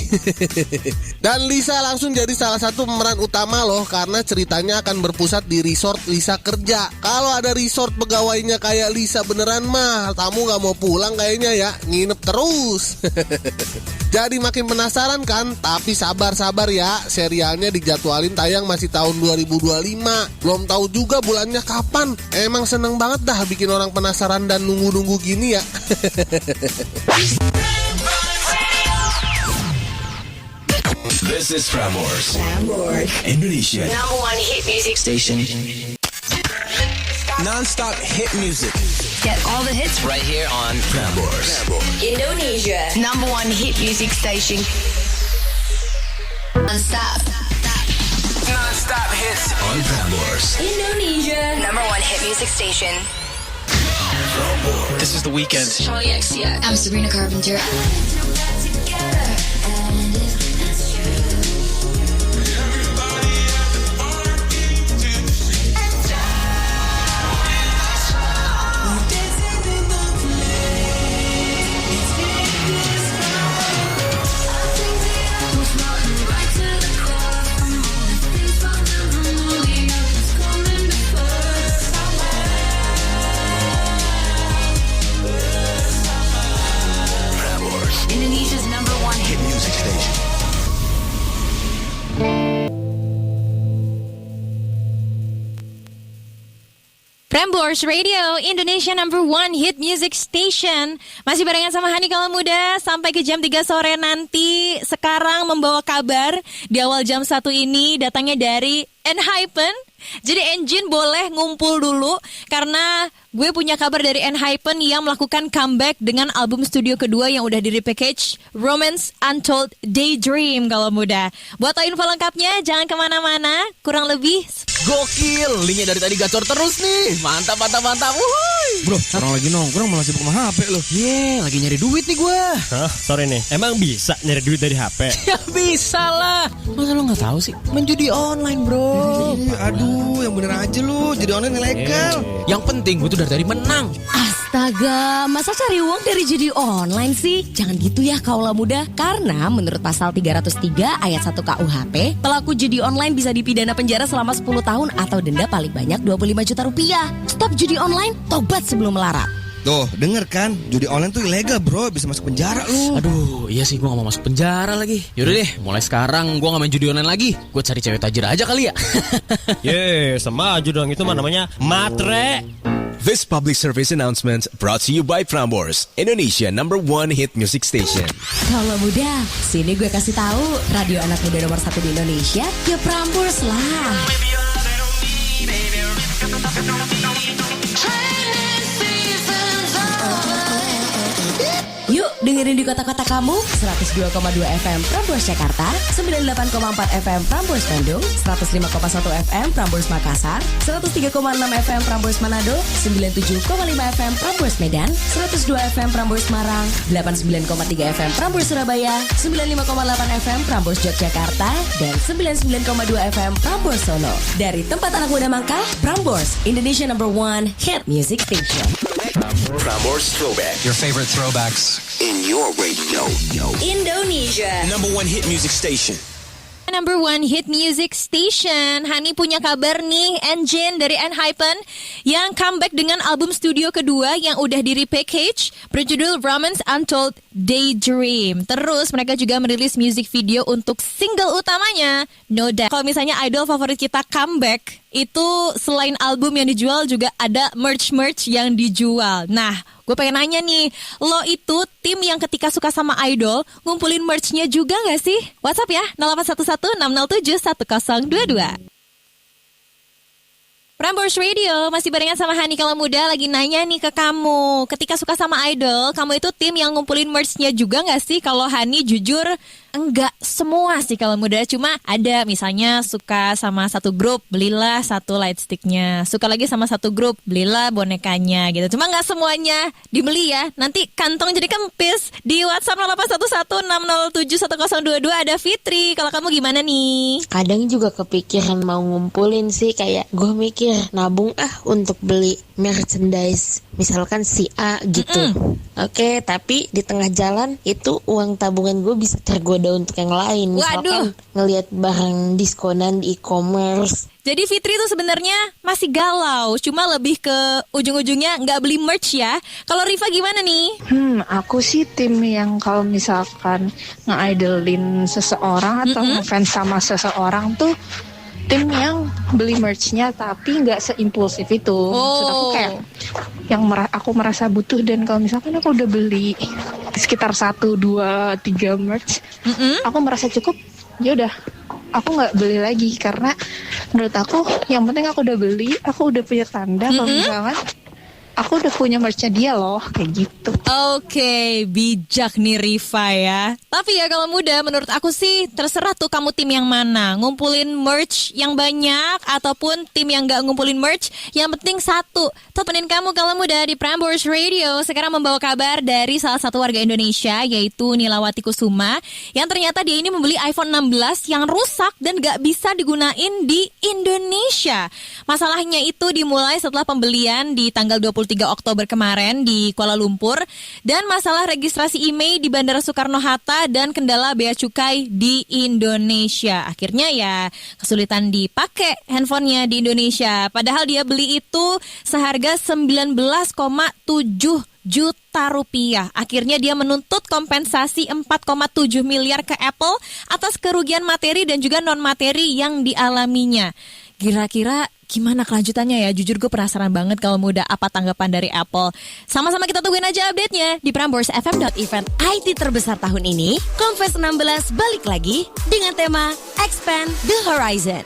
Dan Lisa langsung jadi salah satu pemeran utama loh, karena ceritanya akan berpusat di resort Lisa kerja. Kalau ada resort pegawainya kayak Lisa beneran mah, tamu gak mau pulang kayaknya ya, nginep terus. Jadi makin penasaran kan? Tapi sabar-sabar ya, serialnya dijadwalin tayang masih tahun 2025. Belum tahu juga bulannya kapan. Emang seneng banget dah bikin orang penasaran dan nunggu-nunggu gini ya. This is Prambors, Indonesia Number one hit music station. Non-stop hit music. Get all the hits Right here on Prambors, Indonesia number one hit music station. Non-stop. Non-stop hits on Prambors, Indonesia number one hit music station. This is The Weeknd. Charlie XCX. I'm Sabrina Carpenter. Indonesia's number one hit music station. Prambors Radio, Indonesia number one hit music station. Masih barengan sama Hani kalau muda sampai ke jam 3 sore nanti. Sekarang membawa kabar di awal jam 1 ini datangnya dari ENHYPEN. Jadi Engine boleh ngumpul dulu karena gue punya kabar dari ENHYPEN yang melakukan comeback dengan album studio kedua yang udah di-repackage, Romance Untold Daydream kalau muda. Buat tahu info lengkapnya jangan kemana-mana, kurang lebih Gokil, linknya dari tadi gacor terus nih. Mantap. Wuhui. Bro, orang lagi nongkrong malah sibuk sama HP lo. Lagi nyari duit nih gue. Hah, sorry nih. Emang bisa nyari duit dari HP? Ya bisa lah. Masa lo gak tahu sih? Main judi online bro. Aduh, yang bener aja lu. Judi online ilegal. Yang penting gue tuh dari tadi menang. Astaga, masa cari uang dari judi online sih? Jangan gitu ya kaulah muda. Karena menurut pasal 303 ayat 1 KUHP, pelaku judi online bisa dipidana penjara selama 10 tahun atau denda paling banyak 25 juta rupiah. Stop judi online, tobat sebelum melarat. Tuh, denger kan? Judi online tuh ilegal bro, bisa masuk penjara lu. Aduh, iya sih gue gak mau masuk penjara lagi. Yaudah deh, mulai sekarang gue gak main judi online lagi. Gue cari cewek tajir aja kali ya. Sama aja dong, itu mah namanya matre. This public service announcement brought to you by Prambors, Indonesia number one hit music station. Kalau muda, sini gue kasih tahu radio anak muda nomor 1 di Indonesia, ya Prambors lah. Yuk dengerin di kota-kota kamu 102,2 FM Prambors Jakarta, 98,4 FM Prambors Bandung, 105,1 FM Prambors Makassar, 103,6 FM Prambors Manado, 97,5 FM Prambors Medan, 102 FM Prambors Marang, 89,3 FM Prambors Surabaya, 95,8 FM Prambors Yogyakarta, dan 99,2 FM Prambors Solo. Dari tempat anak muda mangkal, Prambors, Indonesia number one hit music station. Prambors Throwback. Your favorite throwbacks in your radio. Indonesia Number one hit music station. Number one hit music station. Hani punya kabar nih, Engine dari ENHYPEN yang comeback dengan album studio kedua yang udah di-repackage berjudul Romance Untold Daydream. Terus mereka juga merilis music video untuk single utamanya, No Doubt. Kalau misalnya idol favorit kita comeback, itu selain album yang dijual juga ada merch yang dijual. Nah, gue pengen nanya nih, lo itu tim yang ketika suka sama idol ngumpulin merch-nya juga gak sih? WhatsApp ya 0811-607-1022. Prambors Radio masih barengan sama Hani Kalau Muda, lagi nanya nih ke kamu, ketika suka sama idol, kamu itu tim yang ngumpulin merch-nya juga gak sih? Kalau Hani jujur enggak semua sih Kalau Muda, cuma ada misalnya suka sama satu grup, belilah satu light stick-nya, suka lagi sama satu grup, belilah bonekanya gitu. Cuma gak semuanya dibeli ya, nanti kantong jadi kempis. Di WhatsApp 0811-607-1022 ada Fitri. Kalau kamu gimana nih? Kadang juga kepikiran mau ngumpulin sih, kayak gue mikir nabung untuk beli merchandise misalkan si A gitu. Oke, tapi di tengah jalan itu uang tabungan gue bisa tergoda untuk yang lain. Misalkan ngelihat barang diskonan di e-commerce. Jadi Fitri tuh sebenarnya masih galau, cuma lebih ke ujung-ujungnya nggak beli merch ya. Kalau Rifa gimana nih? Aku sih tim yang kalau misalkan nge-idolin seseorang atau ngefans sama seseorang tuh tim yang beli merch-nya tapi nggak seimpulsif itu. Maksud aku kayak yang aku merasa butuh, dan kalau misalkan aku udah beli sekitar 1, 2, 3 merch, aku merasa cukup, ya udah aku nggak beli lagi, karena menurut aku yang penting aku udah beli, aku udah punya tanda kalau misalkan aku udah punya merch-nya dia loh, kayak gitu. Oke, bijak nih Rifa ya. Tapi ya kalau muda, menurut aku sih terserah tuh kamu tim yang mana. Ngumpulin merch yang banyak ataupun tim yang gak ngumpulin merch. Yang penting satu, temenin kamu kalau muda di Prambors Radio. Sekarang membawa kabar dari salah satu warga Indonesia, yaitu Nilawati Kusuma, yang ternyata dia ini membeli iPhone 16 yang rusak dan gak bisa digunain di Indonesia. Masalahnya itu dimulai setelah pembelian di tanggal 23 Oktober kemarin di Kuala Lumpur, dan masalah registrasi IMEI di Bandara Soekarno-Hatta dan kendala bea cukai di Indonesia. Akhirnya ya kesulitan dipakai handphonenya di Indonesia. Padahal dia beli itu seharga 19,7 juta rupiah. Akhirnya dia menuntut kompensasi 4,7 miliar ke Apple atas kerugian materi dan juga non materi yang dialaminya. Kira-kira gimana kelanjutannya ya? Jujur gue penasaran banget kalau muda apa tanggapan dari Apple. Sama-sama kita tungguin aja update-nya di PramborsFM.event IT terbesar tahun ini. Confess 16 balik lagi dengan tema Expand the Horizon.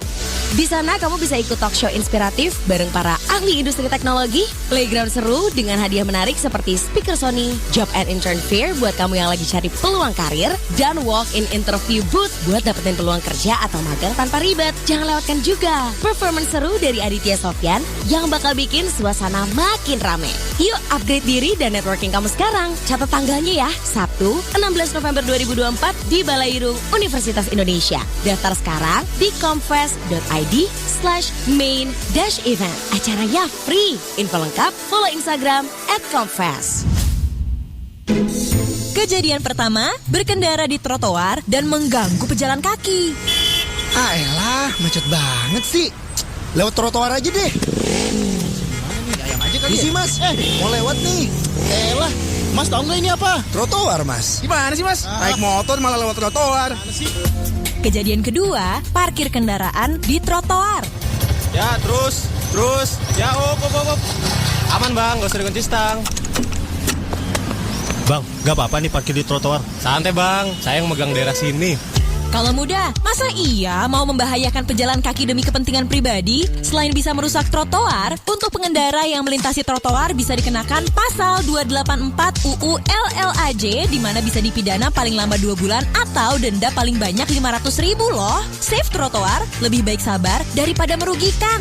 Di sana kamu bisa ikut talk show inspiratif bareng para ahli industri teknologi, playground seru dengan hadiah menarik seperti speaker Sony, job and intern fair buat kamu yang lagi cari peluang karir, dan walk-in interview booth buat dapetin peluang kerja atau magang tanpa ribet. Jangan lewatkan juga performance seru dari Aditya Sofyan yang bakal bikin suasana makin rame. Yuk upgrade diri dan networking kamu sekarang. Catat tanggalnya ya, Sabtu 16 November 2024 di Balairung Universitas Indonesia. Daftar sekarang di confess.id/main-event. Acaranya free. Info lengkap follow Instagram @confess. Kejadian pertama, berkendara di trotoar dan mengganggu pejalan kaki. Ah elah, macet banget sih. Lewat trotoar aja deh. Ayam aja kali ya? Mas, mau lewat nih. Elah, Mas tau gak ini apa? Trotoar, Mas. Gimana sih, Mas? Naik motor malah lewat trotoar. Kejadian kedua, parkir kendaraan di trotoar. Ya, terus. Ya, op. Aman, Bang, gak usah dikunci stang. Bang, gak apa-apa nih parkir di trotoar. Santai, Bang, saya yang megang daerah sini. Kalau muda, masa iya mau membahayakan pejalan kaki demi kepentingan pribadi? Selain bisa merusak trotoar, untuk pengendara yang melintasi trotoar bisa dikenakan pasal 284 UU LLAJ, di mana bisa dipidana paling lama 2 bulan atau denda paling banyak 500.000 loh. Save trotoar, lebih baik sabar daripada merugikan.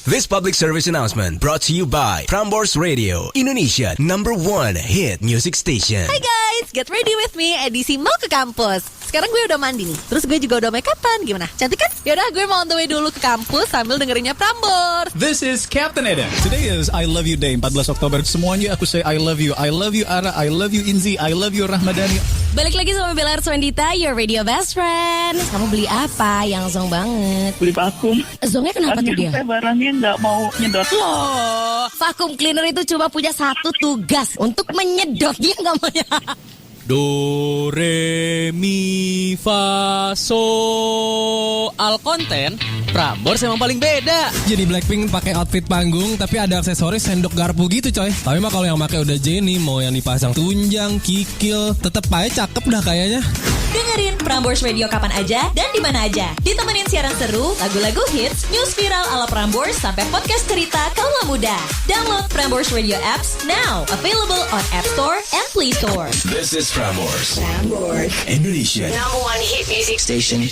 This public service announcement brought to you by Prambors Radio, Indonesia #1 hit music station. Hai guys, get ready with me edisi mau ke kampus. Sekarang gue udah mandi nih, terus gue juga udah make upan. Gimana? Cantik kan? Yaudah, gue mau on the way dulu ke kampus sambil dengerinnya Prambors. This is Captain Eda. Today is I Love You Day, 14 Oktober. Semuanya aku say I love you. I love you Ara, I love you Inzi, I love you Rahmadani. Balik lagi sama Bella Arswendita, your radio best friend. Kamu beli apa yang zong banget? Beli vakum. Zongnya kenapa tuh dia? Barangnya nggak mau nyedot. Loh, vacuum cleaner itu cuma punya satu tugas, untuk menyedot. Dia nggak mau. Do, re, mi, fa, soal konten, Prambors emang paling beda. Jadi Blackpink pakai outfit panggung tapi ada aksesoris sendok garpu gitu coy. Tapi mah kalau yang pakai udah Jennie, mau yang dipasang tunjang, kikil, tetep aja cakep dah kayaknya. Dengerin Prambors Radio kapan aja dan di mana aja. Ditemenin siaran seru, lagu-lagu hits, news viral ala Prambors sampai podcast cerita kaula muda. Download Prambors Radio apps now. Available on App Store and Play Store. This is Prambors. Indonesia. Number one hit music Station.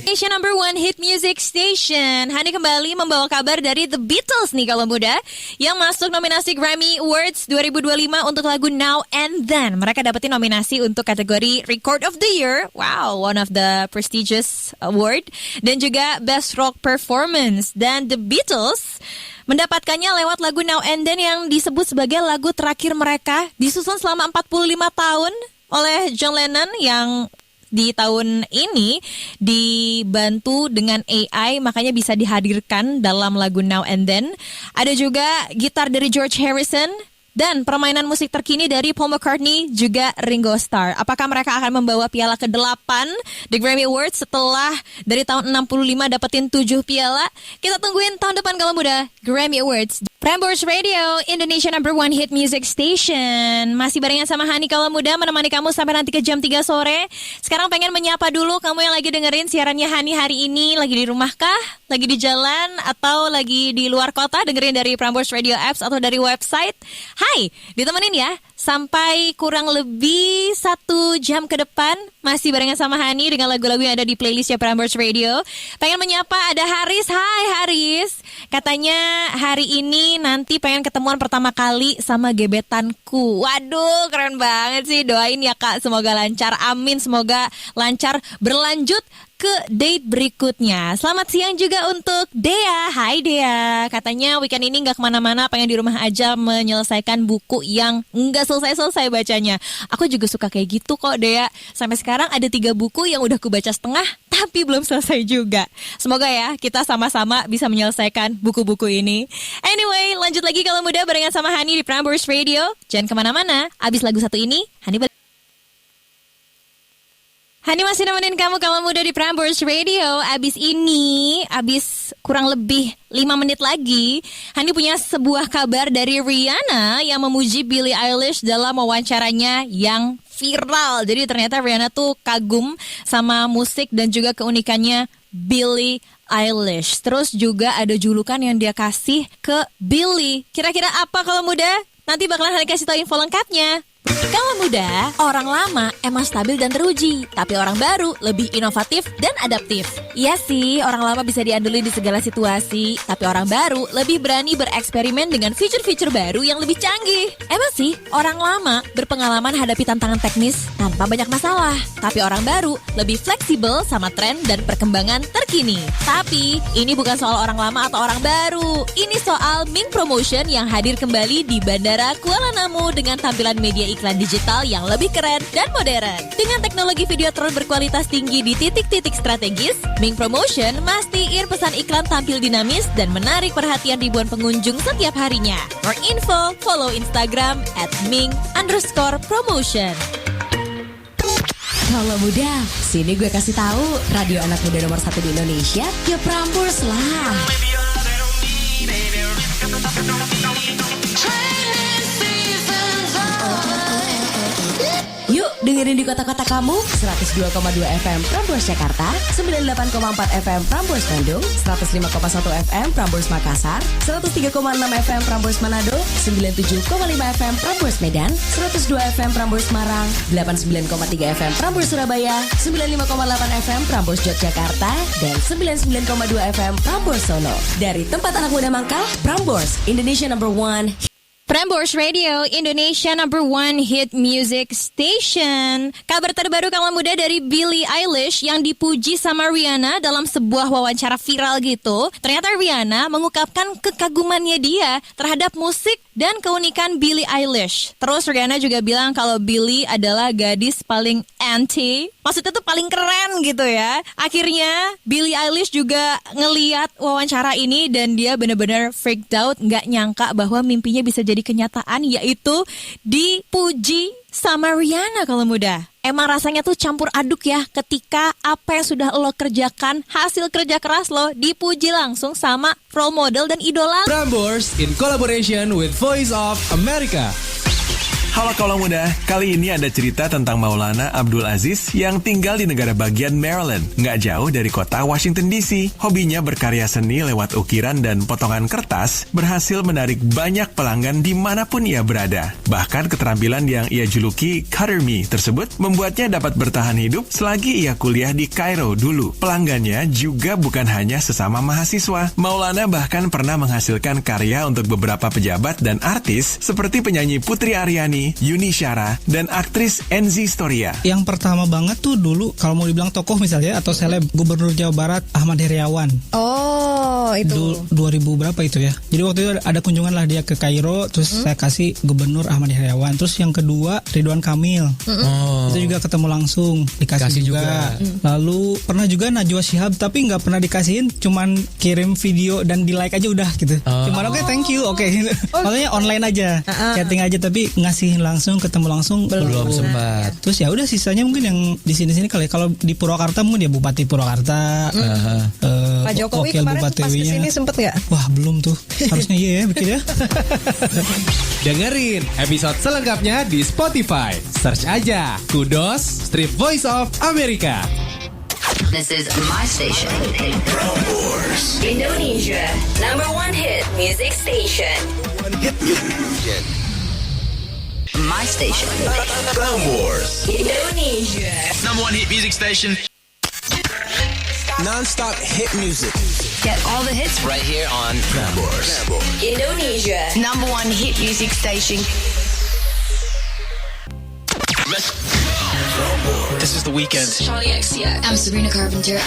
Indonesia number one hit music station. Hani kembali membawa kabar dari The Beatles nih kalau muda, yang masuk nominasi Grammy Awards 2025 untuk lagu Now and Then. Mereka dapetin nominasi untuk kategori Record of the Year, wow, one of the prestigious award, dan juga Best Rock Performance. Dan The Beatles mendapatkannya lewat lagu Now and Then yang disebut sebagai lagu terakhir mereka, disusun selama 45 tahun oleh John Lennon, yang di tahun ini dibantu dengan AI, makanya bisa dihadirkan dalam lagu Now and Then. Ada juga gitar dari George Harrison dan permainan musik terkini dari Paul McCartney juga Ringo Starr. Apakah mereka akan membawa piala ke-8 di Grammy Awards setelah dari tahun 65 dapetin 7 piala? Kita tungguin tahun depan kalau muda Grammy Awards. Prambors Radio, Indonesia number one hit music station. Masih barengan sama Hani kalau muda menemani kamu sampai nanti ke jam 3 sore. Sekarang pengen menyapa dulu kamu yang lagi dengerin siarannya Hani hari ini. Lagi di rumah kah? Lagi di jalan? Atau lagi di luar kota dengerin dari Prambors Radio apps atau dari website? Hai, ditemenin ya sampai kurang lebih 1 jam ke depan. Masih barengan sama Hani dengan lagu-lagu yang ada di playlistnya Prambors Radio. Pengen menyapa ada Haris. Hai Haris, katanya hari ini nanti pengen ketemuan pertama kali sama gebetanku. Waduh, keren banget sih. Doain ya Kak, semoga lancar. Amin, semoga lancar berlanjut ke date berikutnya. Selamat siang juga untuk Dea. Hai Dea, katanya weekend ini gak kemana-mana, pengen di rumah aja menyelesaikan buku yang gak selesai-selesai bacanya. Aku juga suka kayak gitu kok Dea. Sampai sekarang ada 3 buku yang udah aku baca setengah tapi belum selesai juga. Semoga ya kita sama-sama bisa menyelesaikan buku-buku ini. Anyway, lanjut lagi kalau muda barengan sama Hani di Prambors Radio. Jangan kemana-mana, abis lagu satu ini Hani balik. Hani masih nemenin kamu kalau muda di Prambors Radio. Abis kurang lebih 5 menit lagi, Hani punya sebuah kabar dari Rihanna yang memuji Billie Eilish dalam wawancaranya yang viral. Jadi ternyata Rihanna tuh kagum sama musik dan juga keunikannya Billie Eilish. Terus juga ada julukan yang dia kasih ke Billie. Kira-kira apa kalau muda? Nanti bakalan Hani kasih tahu info lengkapnya. Kalau muda, orang lama emang stabil dan teruji, tapi orang baru lebih inovatif dan adaptif. Iya sih, orang lama bisa diandelin di segala situasi, tapi orang baru lebih berani bereksperimen dengan fitur-fitur baru yang lebih canggih. Emang sih, orang lama berpengalaman hadapi tantangan teknis tanpa banyak masalah, tapi orang baru lebih fleksibel sama tren dan perkembangan terkini. Tapi, ini bukan soal orang lama atau orang baru. Ini soal Ming Promotion yang hadir kembali di Bandara Kuala Namu dengan tampilan media iklan digital yang lebih keren dan modern. Dengan teknologi video drone berkualitas tinggi di titik-titik strategis, Ming Promotion mastiin pesan iklan tampil dinamis dan menarik perhatian ribuan pengunjung setiap harinya. For info, follow Instagram @ming_promotion. Kalau muda, sini gue kasih tahu, radio anak muda nomor 1 di Indonesia, ya Prambors lah. Yuk dengerin di kota-kota kamu 102,2 FM Prambors Jakarta, 98,4 FM Prambors Bandung, 105,1 FM Prambors Makassar, 103,6 FM Prambors Manado, 97,5 FM Prambors Medan, 102 FM Prambors Semarang, 89,3 FM Prambors Surabaya, 95,8 FM Prambors Yogyakarta, dan 99,2 FM Prambors Solo. Dari tempat anak muda mangkal, Prambors, Indonesia number one. Prambors Radio, Indonesia number one hit music station. Kabar terbaru kaula muda dari Billie Eilish yang dipuji sama Rihanna dalam sebuah wawancara viral gitu. Ternyata Rihanna mengungkapkan kekagumannya dia terhadap musik dan keunikan Billie Eilish. Terus Rihanna juga bilang kalau Billie adalah gadis paling anti Maksudnya tuh paling keren gitu ya. Akhirnya Billie Eilish juga ngeliat wawancara ini dan dia benar-benar freaked out, nggak nyangka bahwa mimpinya bisa jadi kenyataan, yaitu dipuji sama Rihanna kalau muda. Emang rasanya tuh campur aduk ya ketika apa yang sudah lo kerjakan, hasil kerja keras lo dipuji langsung sama role model dan idola. Prambors in collaboration with Voice of America. Halo Kaulah Muda, kali ini ada cerita tentang Maulana Abdul Aziz yang tinggal di negara bagian Maryland, nggak jauh dari kota Washington DC. Hobinya berkarya seni lewat ukiran dan potongan kertas berhasil menarik banyak pelanggan dimanapun ia berada. Bahkan keterampilan yang ia juluki Cutter Me tersebut membuatnya dapat bertahan hidup selagi ia kuliah di Kairo dulu. Pelanggannya juga bukan hanya sesama mahasiswa. Maulana bahkan pernah menghasilkan karya untuk beberapa pejabat dan artis seperti penyanyi Putri Aryani, Yuni Syara, dan aktris Enzi Storia. Yang pertama banget tuh dulu kalau mau dibilang tokoh misalnya atau seleb, Gubernur Jawa Barat Ahmad Heriawan. Oh, itu 2000 berapa itu ya. Jadi waktu itu ada kunjungan lah dia ke Kairo, terus saya kasih Gubernur Ahmad Heriawan. Terus yang kedua Ridwan Kamil. Itu juga ketemu langsung, dikasih juga. Lalu pernah juga Najwa Shihab, tapi nggak pernah dikasihin, cuman kirim video dan di like aja udah gitu. Cuman oke, thank you, oke. Maksudnya online aja, chatting aja, tapi ngasih langsung, ketemu langsung belum sempat. Terus ya udah sisanya mungkin yang di sini kali. Kalau di Purwakarta mungkin ya Bupati Purwakarta, Pak Jokowi wakil kemarin Bupati pas kesini sempet nggak? Wah belum tuh, harusnya iya ya bikin ya. Dengerin episode selengkapnya di Spotify. Search aja Kudos Strip Voice of America. This is my station. Indonesia, #1 hit music station. My station. Prambors. Indonesia. #1 hit music station. Non-stop hit music. Get all the hits Right here on Prambors. Indonesia, #1 hit music station. This is The Weeknd. Charlie XCX. I'm Sabrina Carpenter.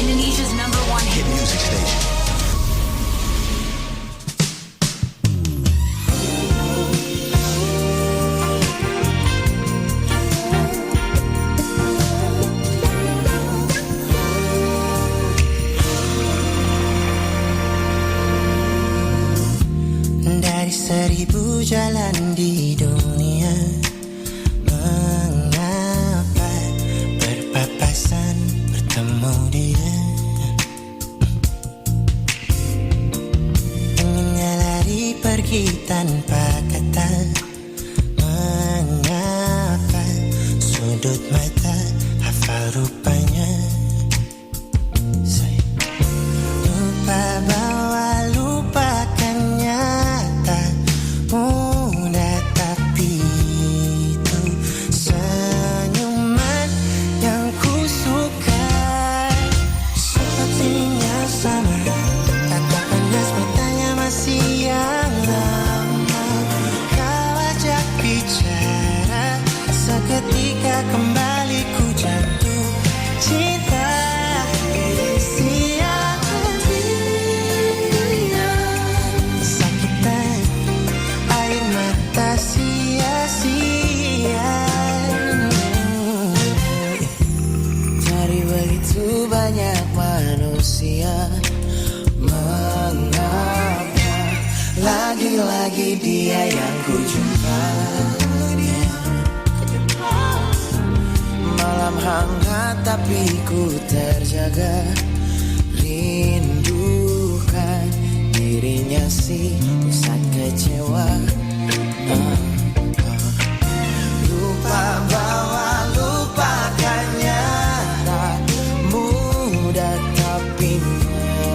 Indonesia's #1 hit music station. Dari 1000 jalan di dunia, mengapa berpapasan bertemu dia? Inginnya lari pergi tanpa kata, mengapa sudut mata hafal rupanya? Lupa bahwa lupakannya tak mudah, tapi itu senyuman yang ku suka. Sepertinya sama, tatapan dan matanya masih yang lama. Kau ajak bicara, seketika kembali ku jatuh cinta. Sakitan air mata sia-sia. Dari begitu banyak manusia, mengapa lagi-lagi dia yang ku jumpa? Malam hangat tapi ku terjaga, rindukan dirinya si pusat kecewa. Lupa bahwa lupakannya tak mudah, tapi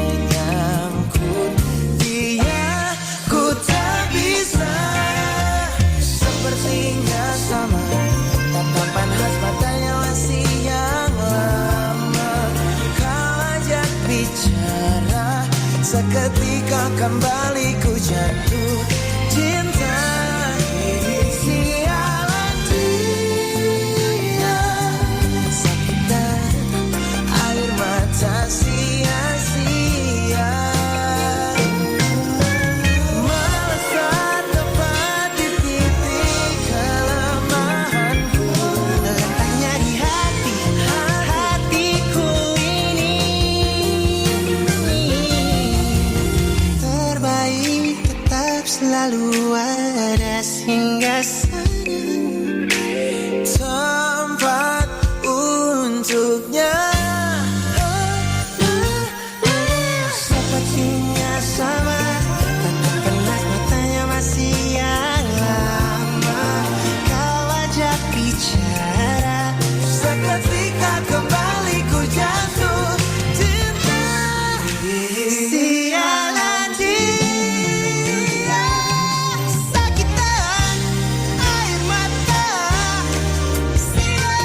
menyangkut dia ku tak bisa. Sepertinya sama, tatapan khas matanya masih yang Seketika kembali ku jatuh cinta. Sialan dia, sakitan air mata sia-sia. Melesat tepat di titik kelemahanku, letaknya di hatiku ini. Terbaik tetap selalu ada hingga sana, tempat untuknya. Sepertinya sama, tetap panas matanya masih yang lama. Kau ajak bicara, seketika kembali ku jatuh cinta. Sialan dia, sakitan air mata sia.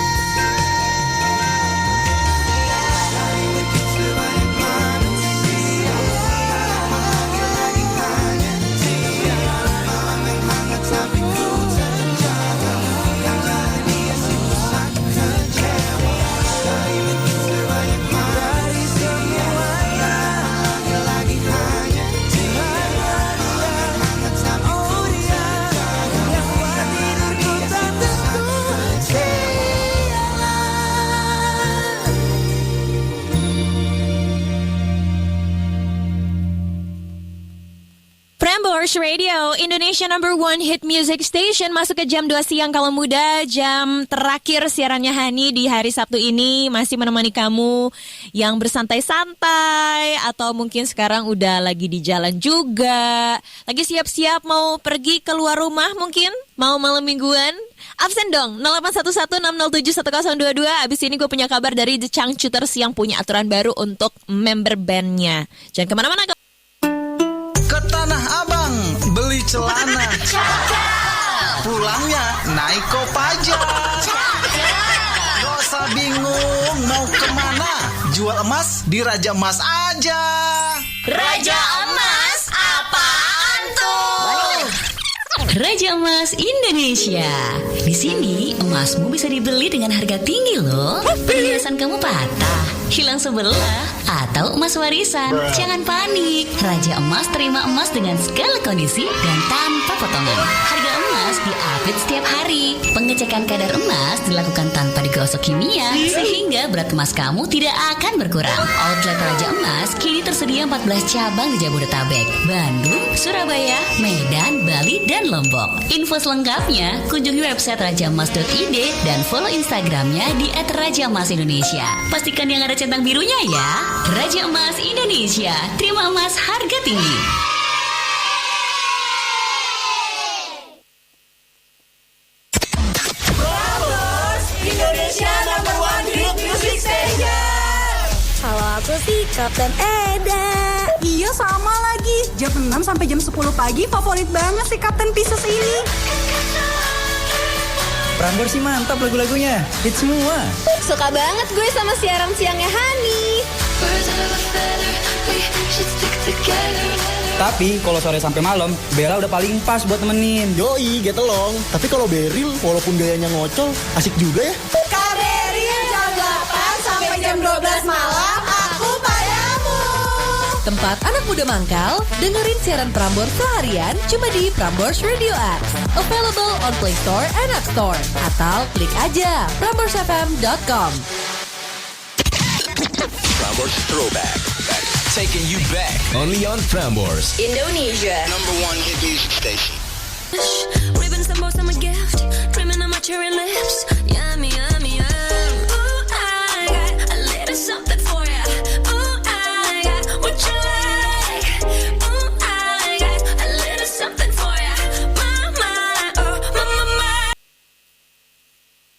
Begitu banyak manusia, lagi-lagi hanya dia. Malam yang hangat tapi ku terjaga, yang jadi susah kecewa. Dari begitu banyak dari semuanya, lagi-lagi hanya dia. Hangat tapi ku terjaga, yang buat tidurku tak tentu. Sialan. Prambors Radio, Indonesia number 1 hit music station. Masuk ke jam 2 siang kalau muda. Jam terakhir siarannya Hani di hari Sabtu ini. Masih menemani kamu yang bersantai-santai, atau mungkin sekarang udah lagi di jalan juga, lagi siap-siap mau pergi keluar rumah, mungkin mau malam mingguan. Absen dong, 0811607122. Abis ini gue punya kabar dari The Changcuters yang punya aturan baru untuk member bandnya. Jangan kemana-mana. Ke Tanah Abang beli celana, pulangnya naik Kopaja. Gak usah bingung mau kemana, jual emas di Raja Emas aja. Raja Emas apaan tuh? Raja Emas Indonesia. Di sini emasmu bisa dibeli dengan harga tinggi loh. Perhiasan kamu patah, hilang sebelah, atau emas warisan, jangan panik. Raja Emas terima emas dengan segala kondisi dan tanpa potongan. Harga emas diupdate setiap hari. Pengecekan kadar emas dilakukan tanpa digosok kimia, sehingga berat emas kamu tidak akan berkurang. Outlet Raja Emas kini tersedia 14 cabang di Jabodetabek, Bandung, Surabaya, Medan, Bali, dan Lombok. Info selengkapnya kunjungi website rajaemas.id dan follow Instagramnya di @rajaemasindonesia. Pastikan yang ada centang birunya ya. Raja Emas Indonesia, terima emas harga tinggi. Prambors, Indonesia number 1 hit music station. Kalau aku sih Kapten Eda. Iya sama lagi. Jam 6 sampai jam 10 pagi favorit banget sih Kapten Pisces ini. Prambors sih mantap lagu-lagunya, hit semua. Suka banget gue sama siaran siangnya Hani. Tapi kalau sore sampai malam, Bella udah paling pas buat temenin. Yoi, get along. Tapi kalau Beril, walaupun gayanya ngocol, asik juga ya. Kak Beril jam 8 sampai jam 12 malam, aku padamu. Tempat anak muda mangkal, dengerin siaran Prambors seharian cuma di Prambors Radio Apps. Available on Play Store and App Store. Atau klik aja pramborsfm.com. Prambors Throwback. Taking you back. Only on Prambors Indonesia number 1 hit music station. Ribbons and bows, I'm a gift. Dreaming of my cherry lips. Yummy, yummy, yum. Ooh, I got a little something for ya. Ooh, I got what you like. Ooh, I got a little something for ya. Mama, oh, mama.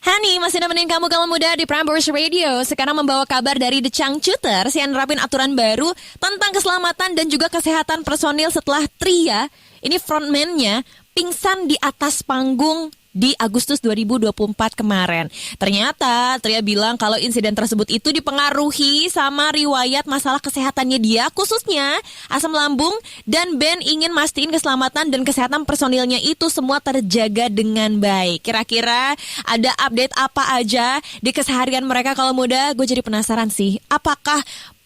Hani masih nemenin kamu kalau muda di Prambors Radio. Sekarang membawa kabar dari The Changcuters yang nerapin aturan baru tentang keselamatan dan juga kesehatan personil setelah Tria, ini frontman-nya, pingsan di atas panggung di Agustus 2024 kemarin. Ternyata Tria bilang kalau insiden tersebut itu dipengaruhi sama riwayat masalah kesehatannya dia, khususnya asam lambung, dan band ingin mastiin keselamatan dan kesehatan personilnya itu semua terjaga dengan baik. Kira-kira ada update apa aja di keseharian mereka kalau muda? Gue jadi penasaran sih. Apakah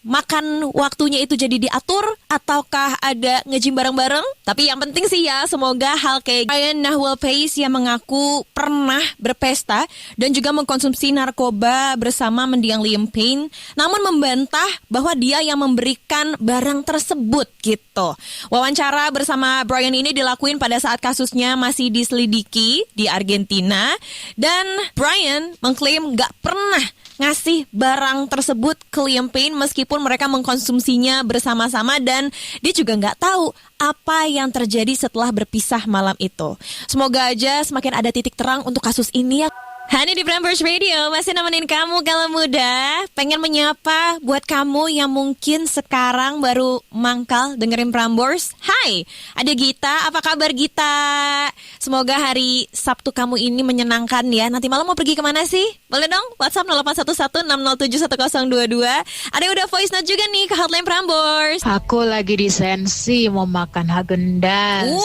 makan waktunya itu jadi diatur ataukah ada nge-gym bareng-bareng? Tapi yang penting sih ya, semoga hal kayak Brian Nahwal Pace yang mengaku pernah berpesta dan juga mengkonsumsi narkoba bersama mendiang Liam Payne, namun membantah bahwa dia yang memberikan barang tersebut gitu. Wawancara bersama Brian ini dilakuin pada saat kasusnya masih diselidiki di Argentina, dan Brian mengklaim gak pernah ngasih barang tersebut ke Liam Payne meskipun mereka mengkonsumsinya bersama-sama, dan dia juga nggak tahu apa yang terjadi setelah berpisah malam itu. Semoga aja semakin ada titik terang untuk kasus ini ya. Hani di Prambors Radio masih nemenin kamu kalau muda. Pengen menyapa buat kamu yang mungkin sekarang baru mangkal dengerin Prambors. Hai, ada Gita. Apa kabar Gita? Semoga hari Sabtu kamu ini menyenangkan ya. Nanti malam mau pergi kemana sih? Boleh dong WhatsApp 0811607122. Ada yang udah voice note juga nih ke hotline Prambors. Aku lagi di Sensi mau makan Häagen-Dazs.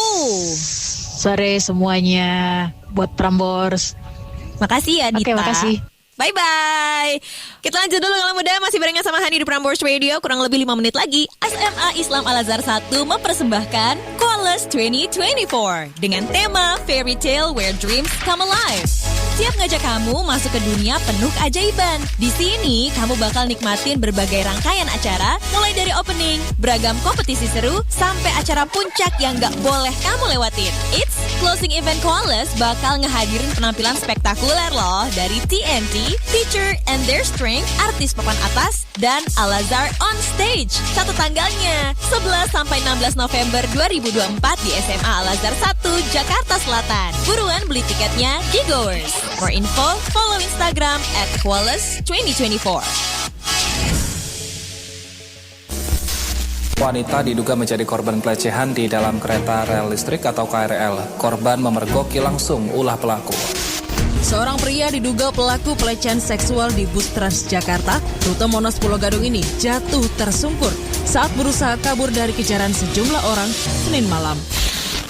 Sore semuanya buat Prambors. Makasih ya Dita. Oke, makasih. Bye-bye. Kita lanjut dulu kalau muda. Masih barengan sama Hani di Prambors Radio. Kurang lebih 5 menit lagi SMA Islam Al-Azhar 1 mempersembahkan Koales 2024 dengan tema Fairy Tale Where Dreams Come Alive. Siap ngajak kamu masuk ke dunia penuh keajaiban. Di sini kamu bakal nikmatin berbagai rangkaian acara, mulai dari opening, beragam kompetisi seru, sampai acara puncak yang gak boleh kamu lewatin. It's closing event Koales bakal ngehadirin penampilan spektakuler loh dari TNT, Teacher and Their Strength, artis papan atas, dan Al-Azhar on stage. Catat tanggalnya 11 sampai 16 November 2024 di SMA Al-Azhar 1 Jakarta Selatan. Buruan beli tiketnya di Goers. For info, follow Instagram @Koales2024. Wanita diduga menjadi korban pelecehan di dalam kereta rel listrik atau KRL. Korban memergoki langsung ulah pelaku. Seorang pria diduga pelaku pelecehan seksual di bus Transjakarta, rute Monas Pulau Gadung ini jatuh tersungkur saat berusaha kabur dari kejaran sejumlah orang Senin malam.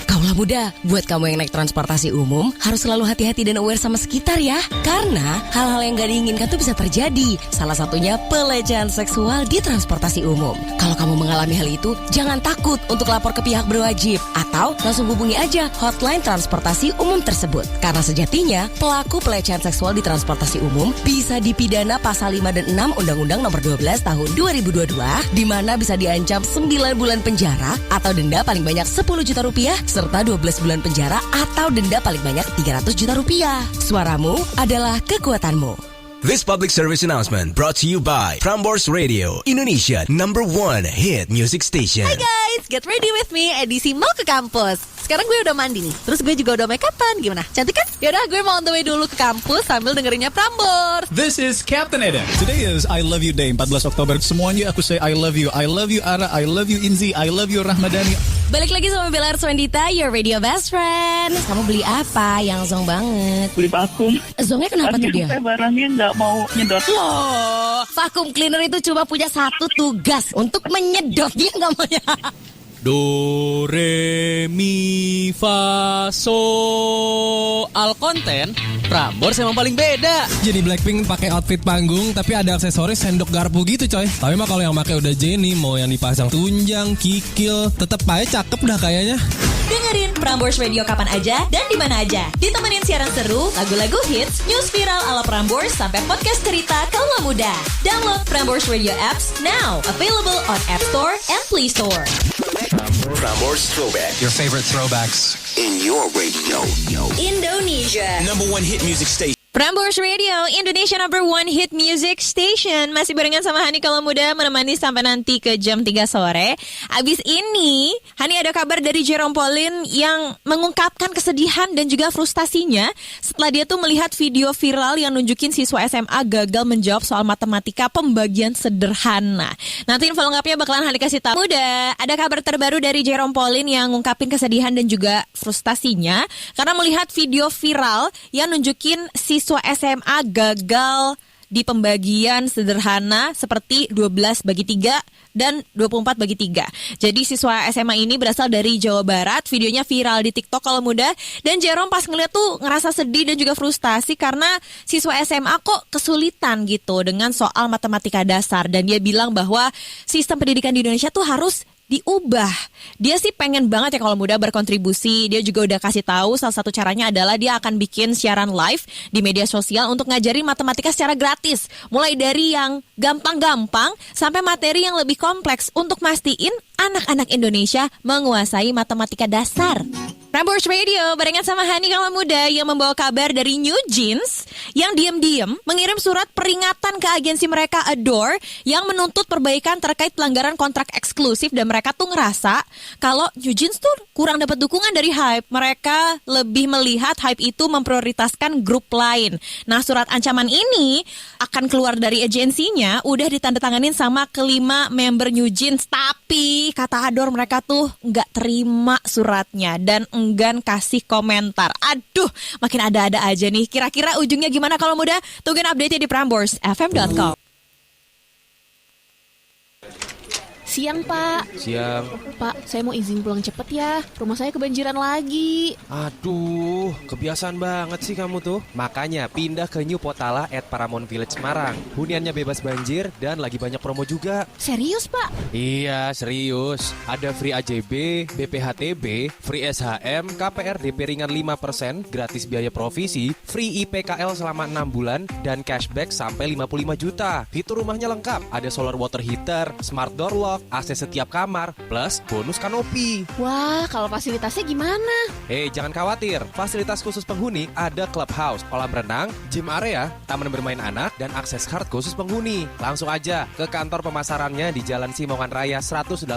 Kaulah muda, buat kamu yang naik transportasi umum harus selalu hati-hati dan aware sama sekitar ya. Karena hal-hal yang gak diinginkan tuh bisa terjadi. Salah satunya pelecehan seksual di transportasi umum. Kalau kamu mengalami hal itu, jangan takut untuk lapor ke pihak berwajib. Atau langsung hubungi aja hotline transportasi umum tersebut. Karena sejatinya, pelaku pelecehan seksual di transportasi umum bisa dipidana pasal 5 dan 6 Undang-Undang Nomor 12 Tahun 2022, di mana bisa diancam 9 bulan penjara atau denda paling banyak 10 juta rupiah, serta 12 bulan penjara atau denda paling banyak 300 juta rupiah. Suaramu adalah kekuatanmu. This public service announcement brought to you by Prambors Radio, Indonesia #1 hit music station. Hai guys, get ready with me edisi mau ke kampus. Sekarang gue udah mandi nih, terus gue juga udah make upan. Gimana? Cantik kan? Yaudah, gue mau on the way dulu ke kampus sambil dengerinnya Prambors. This is Captain Eda. Today is I Love You Day, 14 Oktober. Semuanya aku say I love you. I love you Ara, I love you Inzi, I love you Rahmadani. Balik lagi sama Bella Arswendita, your radio best friend. Kamu beli apa yang zong banget? Beli vakum. Zongnya kenapa tuh dia? Barangnya nggak mau nyedot. Loh, vacuum cleaner itu cuma punya satu tugas, untuk menyedot. Dia nggak mau ya. Do, re, mi, fa, so. Al konten, Prambors emang paling beda. Jadi Blackpink pakai outfit panggung tapi ada aksesoris sendok garpu gitu coy. Tapi mah kalau yang pakai udah Jennie, mau yang dipasang tunjang, kikil, tetep aja cakep dah kayaknya. Dengerin Prambors Radio kapan aja dan di mana aja. Ditemenin siaran seru, lagu-lagu hits, news viral ala Prambors sampai podcast cerita kaula muda. Download Prambors Radio apps now. Available on App Store and Play Store. Prambors Throwback. Your favorite throwbacks in your radio. Indonesia. #1 hit music station. Prambors Radio, Indonesia #1 hit music station. Masih barengan sama Hani kalau muda menemani sampai nanti ke jam 3 sore. Abis ini, Hani ada kabar dari Jerome Pauline yang mengungkapkan kesedihan dan juga frustasinya setelah dia tuh melihat video viral yang nunjukin siswa SMA gagal menjawab soal matematika pembagian sederhana. Nanti info lengkapnya bakalan Hani kasih tahu. Muda, ada kabar terbaru dari Jerome Pauline yang ngungkapin kesedihan dan juga frustasinya karena melihat video viral yang nunjukin siswa SMA gagal di pembagian sederhana seperti 12/3 dan 24/3. Jadi siswa SMA ini berasal dari Jawa Barat, videonya viral di TikTok kalau muda, dan Jerome pas ngeliat tuh ngerasa sedih dan juga frustasi karena siswa SMA kok kesulitan gitu dengan soal matematika dasar, dan dia bilang bahwa sistem pendidikan di Indonesia tuh harus diubah. Dia sih pengen banget ya kalau muda berkontribusi. Dia juga udah kasih tahu salah satu caranya adalah dia akan bikin siaran live di media sosial untuk ngajarin matematika secara gratis. Mulai dari yang gampang-gampang sampai materi yang lebih kompleks untuk mastiin anak-anak Indonesia menguasai matematika dasar. Prambors Radio barengan sama Hani kalau muda yang membawa kabar dari New Jeans yang diam-diam mengirim surat peringatan ke agensi mereka Adore yang menuntut perbaikan terkait pelanggaran kontrak eksklusif, dan mereka tuh ngerasa kalau New Jeans tuh kurang dapat dukungan dari Hype. Mereka lebih melihat Hype itu memprioritaskan grup lain. Nah, surat ancaman ini akan keluar dari agensinya, udah ditandatanganin sama kelima member New Jeans, tapi kata Adore mereka tuh nggak terima suratnya dan enggan kasih komentar. Aduh, makin ada-ada aja nih. Kira-kira ujungnya gimana kalau muda? Tungguin update-nya di PramborsFM.com. Siang, Pak. Siang. Pak, saya mau izin pulang cepet ya. Rumah saya kebanjiran lagi. Aduh, kebiasaan banget sih kamu tuh. Makanya pindah ke New Potala at Paramount Village Semarang. Huniannya bebas banjir dan lagi banyak promo juga. Serius, Pak? Iya, serius. Ada free AJB, BPHTB, free SHM, KPR DP ringan 5%, gratis biaya provisi, free IPKL selama 6 bulan, dan cashback sampai 55 juta. Fitur rumahnya lengkap. Ada solar water heater, smart door lock, AC setiap kamar, plus bonus kanopi. Wah, kalau fasilitasnya gimana? Jangan khawatir. Fasilitas khusus penghuni ada clubhouse, kolam renang, gym area, taman bermain anak, dan akses card khusus penghuni. Langsung aja ke kantor pemasarannya di Jalan Simongan Raya 185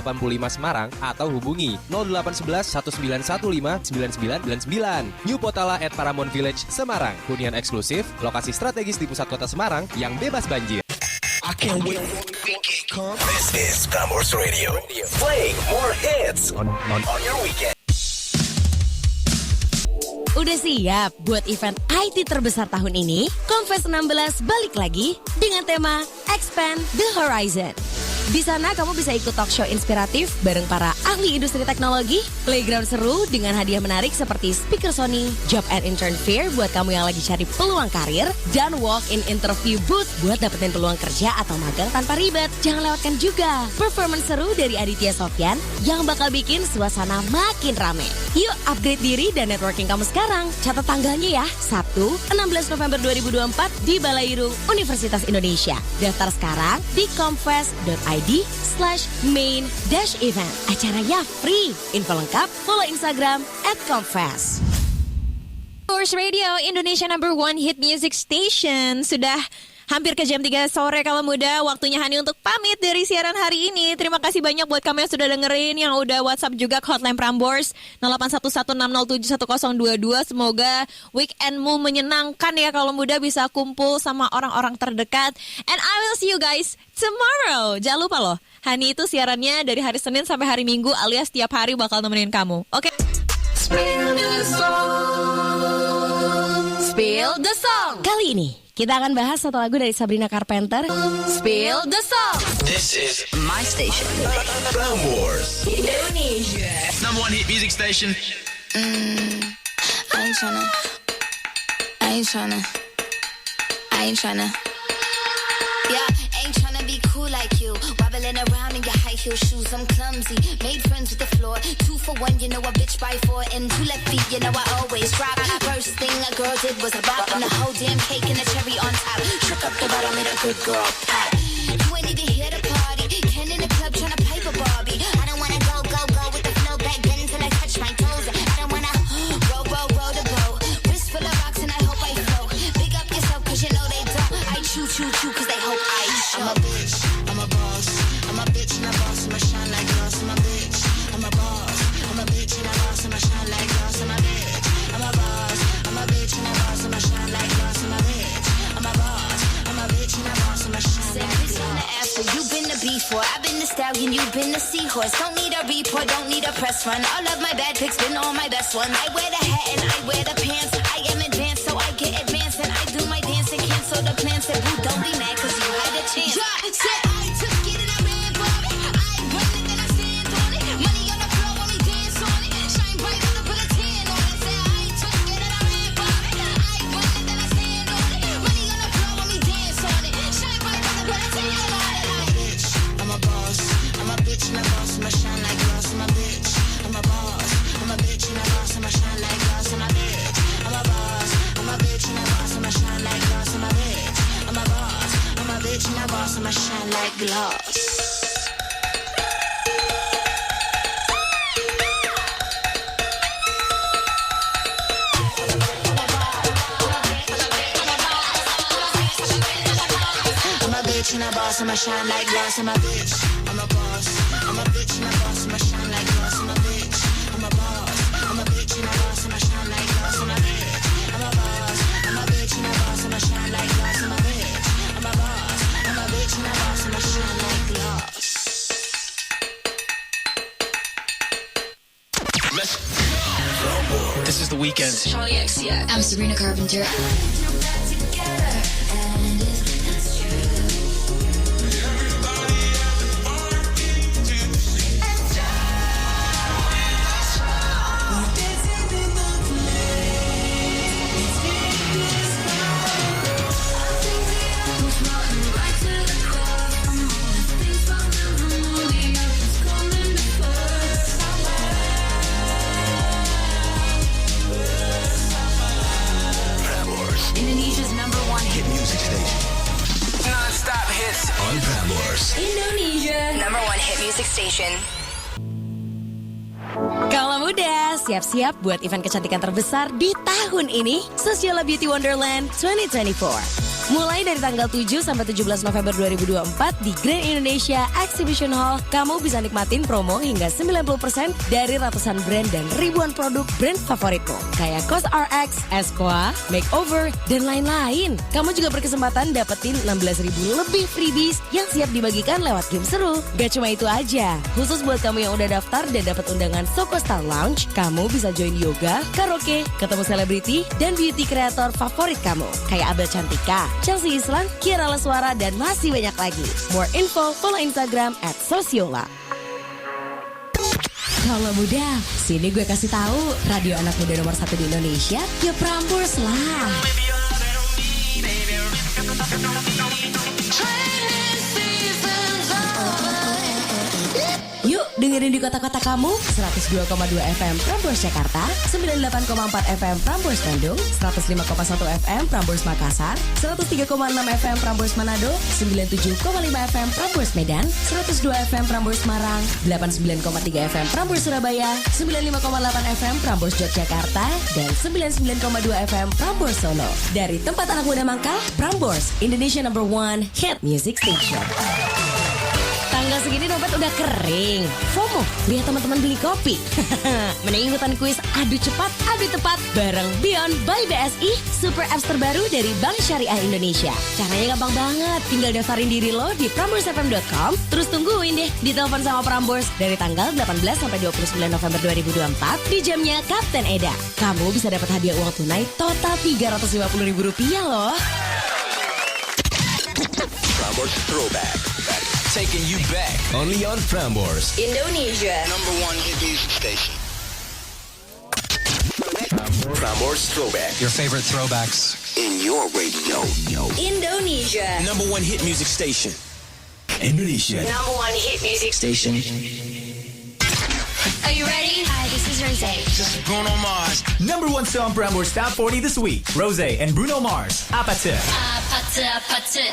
Semarang atau hubungi 0811 1915 9999. New Potala at Paramount Village Semarang. Hunian eksklusif, lokasi strategis di pusat kota Semarang yang bebas banjir. I can't wait for the weekend come. This is Prambors Radio. Playing more hits on your weekend. Udah siap buat event IT terbesar tahun ini? Confess 16 balik lagi dengan tema Expand the Horizon. Di sana kamu bisa ikut talk show inspiratif bareng para ahli industri teknologi, playground seru dengan hadiah menarik seperti speaker Sony, job and intern fair buat kamu yang lagi cari peluang karir, dan walk-in interview booth buat dapetin peluang kerja atau magang tanpa ribet. Jangan lewatkan juga performance seru dari Aditya Sofyan yang bakal bikin suasana makin rame. Yuk upgrade diri dan networking kamu sekarang. Catat tanggalnya ya, Sabtu 16 November 2024 di Balairung Universitas Indonesia. Daftar sekarang di confess.id/main-event. Acaranya free. Info lengkap follow Instagram @confess. Prambors Radio, Indonesia #1 hit music station. Sudah hampir ke jam 3 sore kalau muda. Waktunya Hani untuk pamit dari siaran hari ini. Terima kasih banyak buat kamu yang sudah dengerin, yang udah WhatsApp juga ke hotline Prambors 0811607122. Semoga weekendmu menyenangkan ya kalau muda, bisa kumpul sama orang-orang terdekat. And I will see you guys tomorrow. Jangan lupa loh, Hani itu siarannya dari hari Senin sampai hari Minggu, alias tiap hari bakal nemenin kamu. Oke? Spill the song. Spill the song. Kali ini kita akan bahas satu lagu dari Sabrina Carpenter, Spill the Song. This is my station. Prambors Indonesia. #1 hit music station. I ain't tryna. Yeah, ain't tryna be cool like you. Wobbling around in your high heel shoes, I'm clumsy. Made friends with the floor. 2 for 1, you know a bitch by 4. And 2 left feet, you know I always rock. First thing a girl did was a bop, and the whole damn cake and the cherry on top. Shook up the bottom, made a good girl pop. You ain't even here to party. Ken in the club tryna pipe a Barbie. I don't wanna go with the flow back then till I touch my toes. I don't wanna roll the boat. Wrist full of rocks and I hope I float. Big up your before. I've been the stallion, you've been the seahorse. Don't need a report, don't need a press run. All of my bad pics been all my best ones. I wear the hat and I wear the pants. I am advanced, so I get advanced. And I do my dance and cancel the plans. Said, boo, don't be mad, cause you had a chance. Yeah, said I took it and I ran for it. I won it and I stand on it. Money on the floor when we dance on it. Shine bright on it, put a tan on it. Said I took it and I ran for it. I won it and I stand on it. Money on the floor when we dance on it. Shine bright on it, put a tan on it. I'm a boss, I'm a bitch and a boss, I'ma shine like glass. I'm a bitch, I'm a boss, I'm a bitch and a boss, I'ma shine like glass. I'm a bitch, I'm a boss, I'm a bitch and a boss, I'ma shine like glass. I'm a bitch, I'm a boss, I'm a bitch and a boss, I'ma shine like glass. And a boss, I'ma shine like glass. I'm a bitch, I'm a boss, I'm a bitch and a boss, I'ma shine like glass. I'm a bitch, I'm a boss, I'm a bitch and a boss, I'ma shine like glass. I'm a bitch, I'm a boss, I'm a bitch and a boss, I'ma shine like glass. I'm a bitch, I'm a boss, I'm a bitch and a boss, I'ma shine like glass. Let's go. This is The Weeknd. Charlie XCX. I'm Sabrina Carpenter. Indonesia's #1 hit music station. Non-stop hits on Prambors. Indonesia #1 hit music station. Kalau muda, siap-siap buat event kecantikan terbesar di tahun ini, Sociala Beauty Wonderland 2024. Mulai dari tanggal 7 sampai 17 November 2024 di Grand Indonesia Exhibition Hall, kamu bisa nikmatin promo hingga 90% dari ratusan brand dan ribuan produk brand favoritmu. Kayak COSRX, Esquire, Makeover, dan lain-lain. Kamu juga berkesempatan dapetin 16.000 lebih freebies yang siap dibagikan lewat game seru. Gak cuma itu aja, khusus buat kamu yang udah daftar dan dapat undangan Soko Star Lounge, kamu bisa join yoga, karaoke, ketemu selebriti, dan beauty kreator favorit kamu. Kayak Abel Cantika, Chelsea Islan, Kiara Leswara, dan masih banyak lagi. More info, follow Instagram @Sociola. Kalau muda, sini gue kasih tahu, radio anak muda nomor 1 di Indonesia, ya Prambors lah. Yuk dengerin di kota-kota kamu, 102,2 FM Prambors Jakarta, 98,4 FM Prambors Bandung, 105,1 FM Prambors Makassar, 103,6 FM Prambors Manado, 97,5 FM Prambors Medan, 102 FM Prambors Marang, 89,3 FM Prambors Surabaya, 95,8 FM Prambors Yogyakarta, dan 99,2 FM Prambors Solo. Dari tempat anak muda mangkal, Prambors, Indonesia #1 hit music station. Tanggal segini dompet udah kering. FOMO, lihat teman-teman beli kopi. Mending ikutan kuis adu cepat, adu tepat bareng Beyond by BSI, super apps terbaru dari Bank Syariah Indonesia. Caranya gampang banget, tinggal daftarin diri lo di pramborsfm.com, terus tungguin deh ditelepon sama Prambors dari tanggal 18 sampai 29 November 2024 di jamnya Kapten Eda. Kamu bisa dapat hadiah uang tunai total Rp350.000 loh. Prambors Throwback. Taking you back. Only on Prambors. Indonesia #1 hit music station. Prambors Throwback. Your favorite throwbacks in your radio. Indonesia #1 hit music station. Indonesia #1 hit music station. Are you ready? Hi, this is Rose. This is Bruno Mars. #1 song Prambors Top 40 this week. Rose and Bruno Mars. Apate. Apate.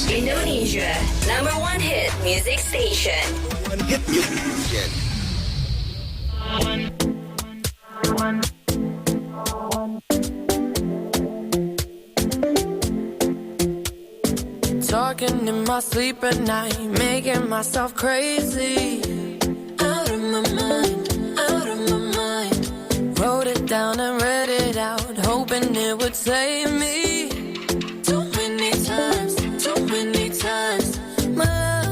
Indonesia #1 hit music station. Hit music. Talking in my sleep at night, making myself crazy. Out of my mind, out of my mind. Wrote it down and read it out, hoping it would save me. Too many times, my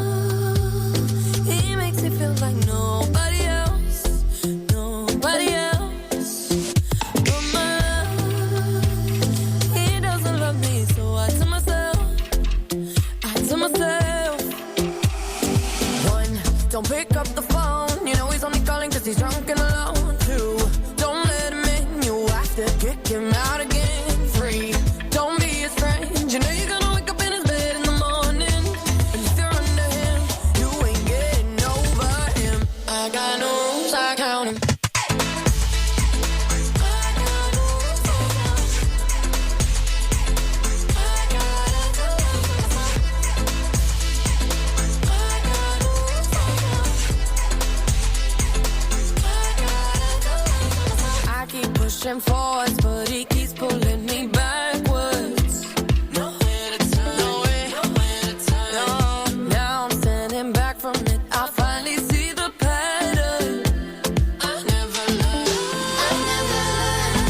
kick him out again. Free, don't be his friend. You know you're gonna wake up in his bed in the morning. And if you're under him, you ain't getting over him. I got no rules, I count him. Pushing forwards, but he keeps pulling me backwards. Nowhere to turn, nowhere to turn. No. Now I'm standing back from it. I finally see the pattern. I never learned.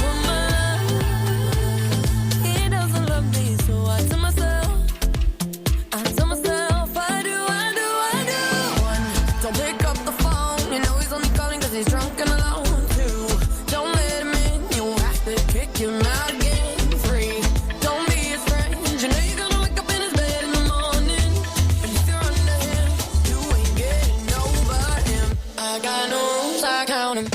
Put my love. He doesn't love me, so I tell myself, I do. One, don't pick up the phone. You know he's only calling 'cause he's drunk and alone. Kick him out again, free. Don't be his friend. You know you're gonna wake up in his bed in the morning. And if you're under him, you ain't getting over him. I got no rules, I count him.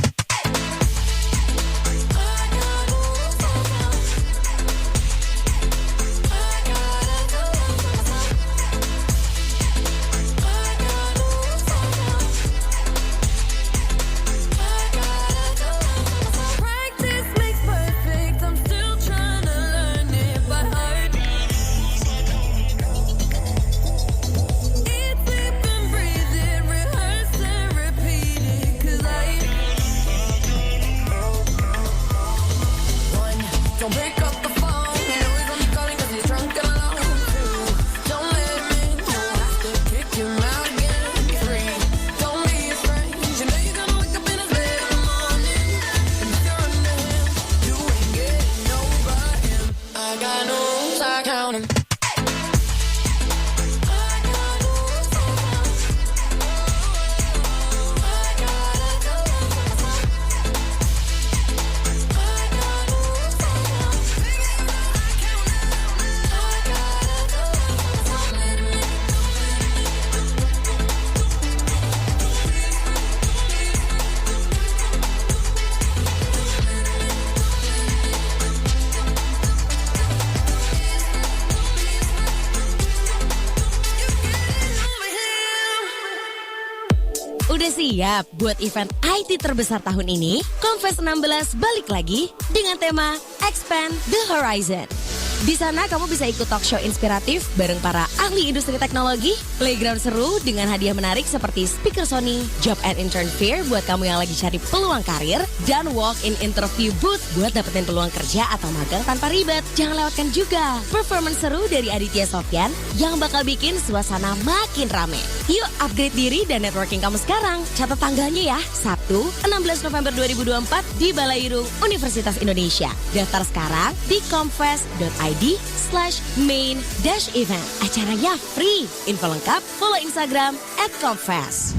Don't pick up the phone. You know he's only calling 'cause he's drunk and alone. Two, don't let him in. You have to kick him out again. Three, don't be his friend. You know you're gonna wake up in his bed in the morning. And if you're under him, you ain't getting over him. I got no rules, I count him. Udah siap buat event IT terbesar tahun ini? Confess 16 balik lagi dengan tema Expand the Horizon. Di sana kamu bisa ikut talk show inspiratif bareng para ahli industri teknologi, playground seru dengan hadiah menarik seperti speaker Sony, job and intern fair buat kamu yang lagi cari peluang karir, dan walk-in interview booth buat dapetin peluang kerja atau magang tanpa ribet. Jangan lewatkan juga performance seru dari Aditya Sofyan yang bakal bikin suasana makin rame. Yuk upgrade diri dan networking kamu sekarang. Catat tanggalnya ya, Sabtu 16 November 2024 di Balairung Universitas Indonesia. Daftar sekarang di confess.id/main-event. Acaranya free. Info lengkap follow Instagram @confess.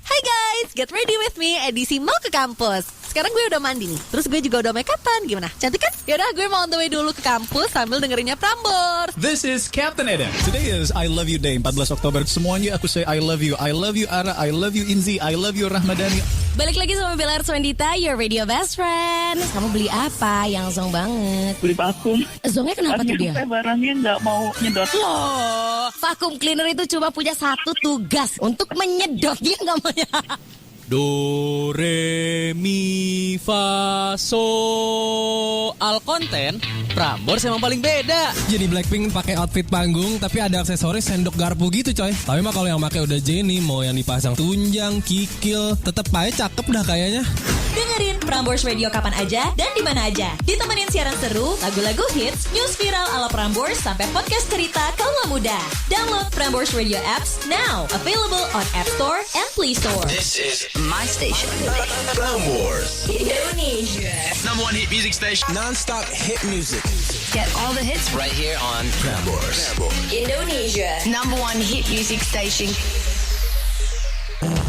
Hai guys, get ready with me edisi mau ke kampus. Sekarang gue udah mandi nih, terus gue juga udah make upan. Gimana? Cantik kan? Yaudah gue mau on the way dulu ke kampus sambil dengerinnya Prambors. This is Captain Eda. Today is I Love You Day, 14 Oktober. Semuanya aku say I love you. I love you Ara, I love you Inzi, I love you Rahmadani. Balik lagi sama Bella Arswendita, your radio best friend. Kamu beli apa yang zong banget? Beli vakum. Zongnya kenapa tuh dia? Barangnya nggak mau nyedot. Loh, vacuum cleaner itu cuma punya satu tugas, untuk menyedot. Dia nggak mau. Do, re, mi, fa, so. Al konten, Prambors emang paling beda. Jadi Blackpink pakai outfit panggung tapi ada aksesoris sendok garpu gitu coy. Tapi mah kalau yang pakai udah Jennie, mau yang dipasang tunjang, kikil, tetep aja cakep dah kayaknya. Dengerin Prambors Radio kapan aja dan di mana aja. Ditemenin siaran seru, lagu-lagu hits, news viral ala Prambors sampai podcast cerita kaula muda. Download Prambors Radio apps now. Available on App Store and Play Store. This is my station. Prambors Indonesia. Number one hit music station. Non-stop hit music. Get all the hits right here on Prambors Indonesia. Number one hit music station.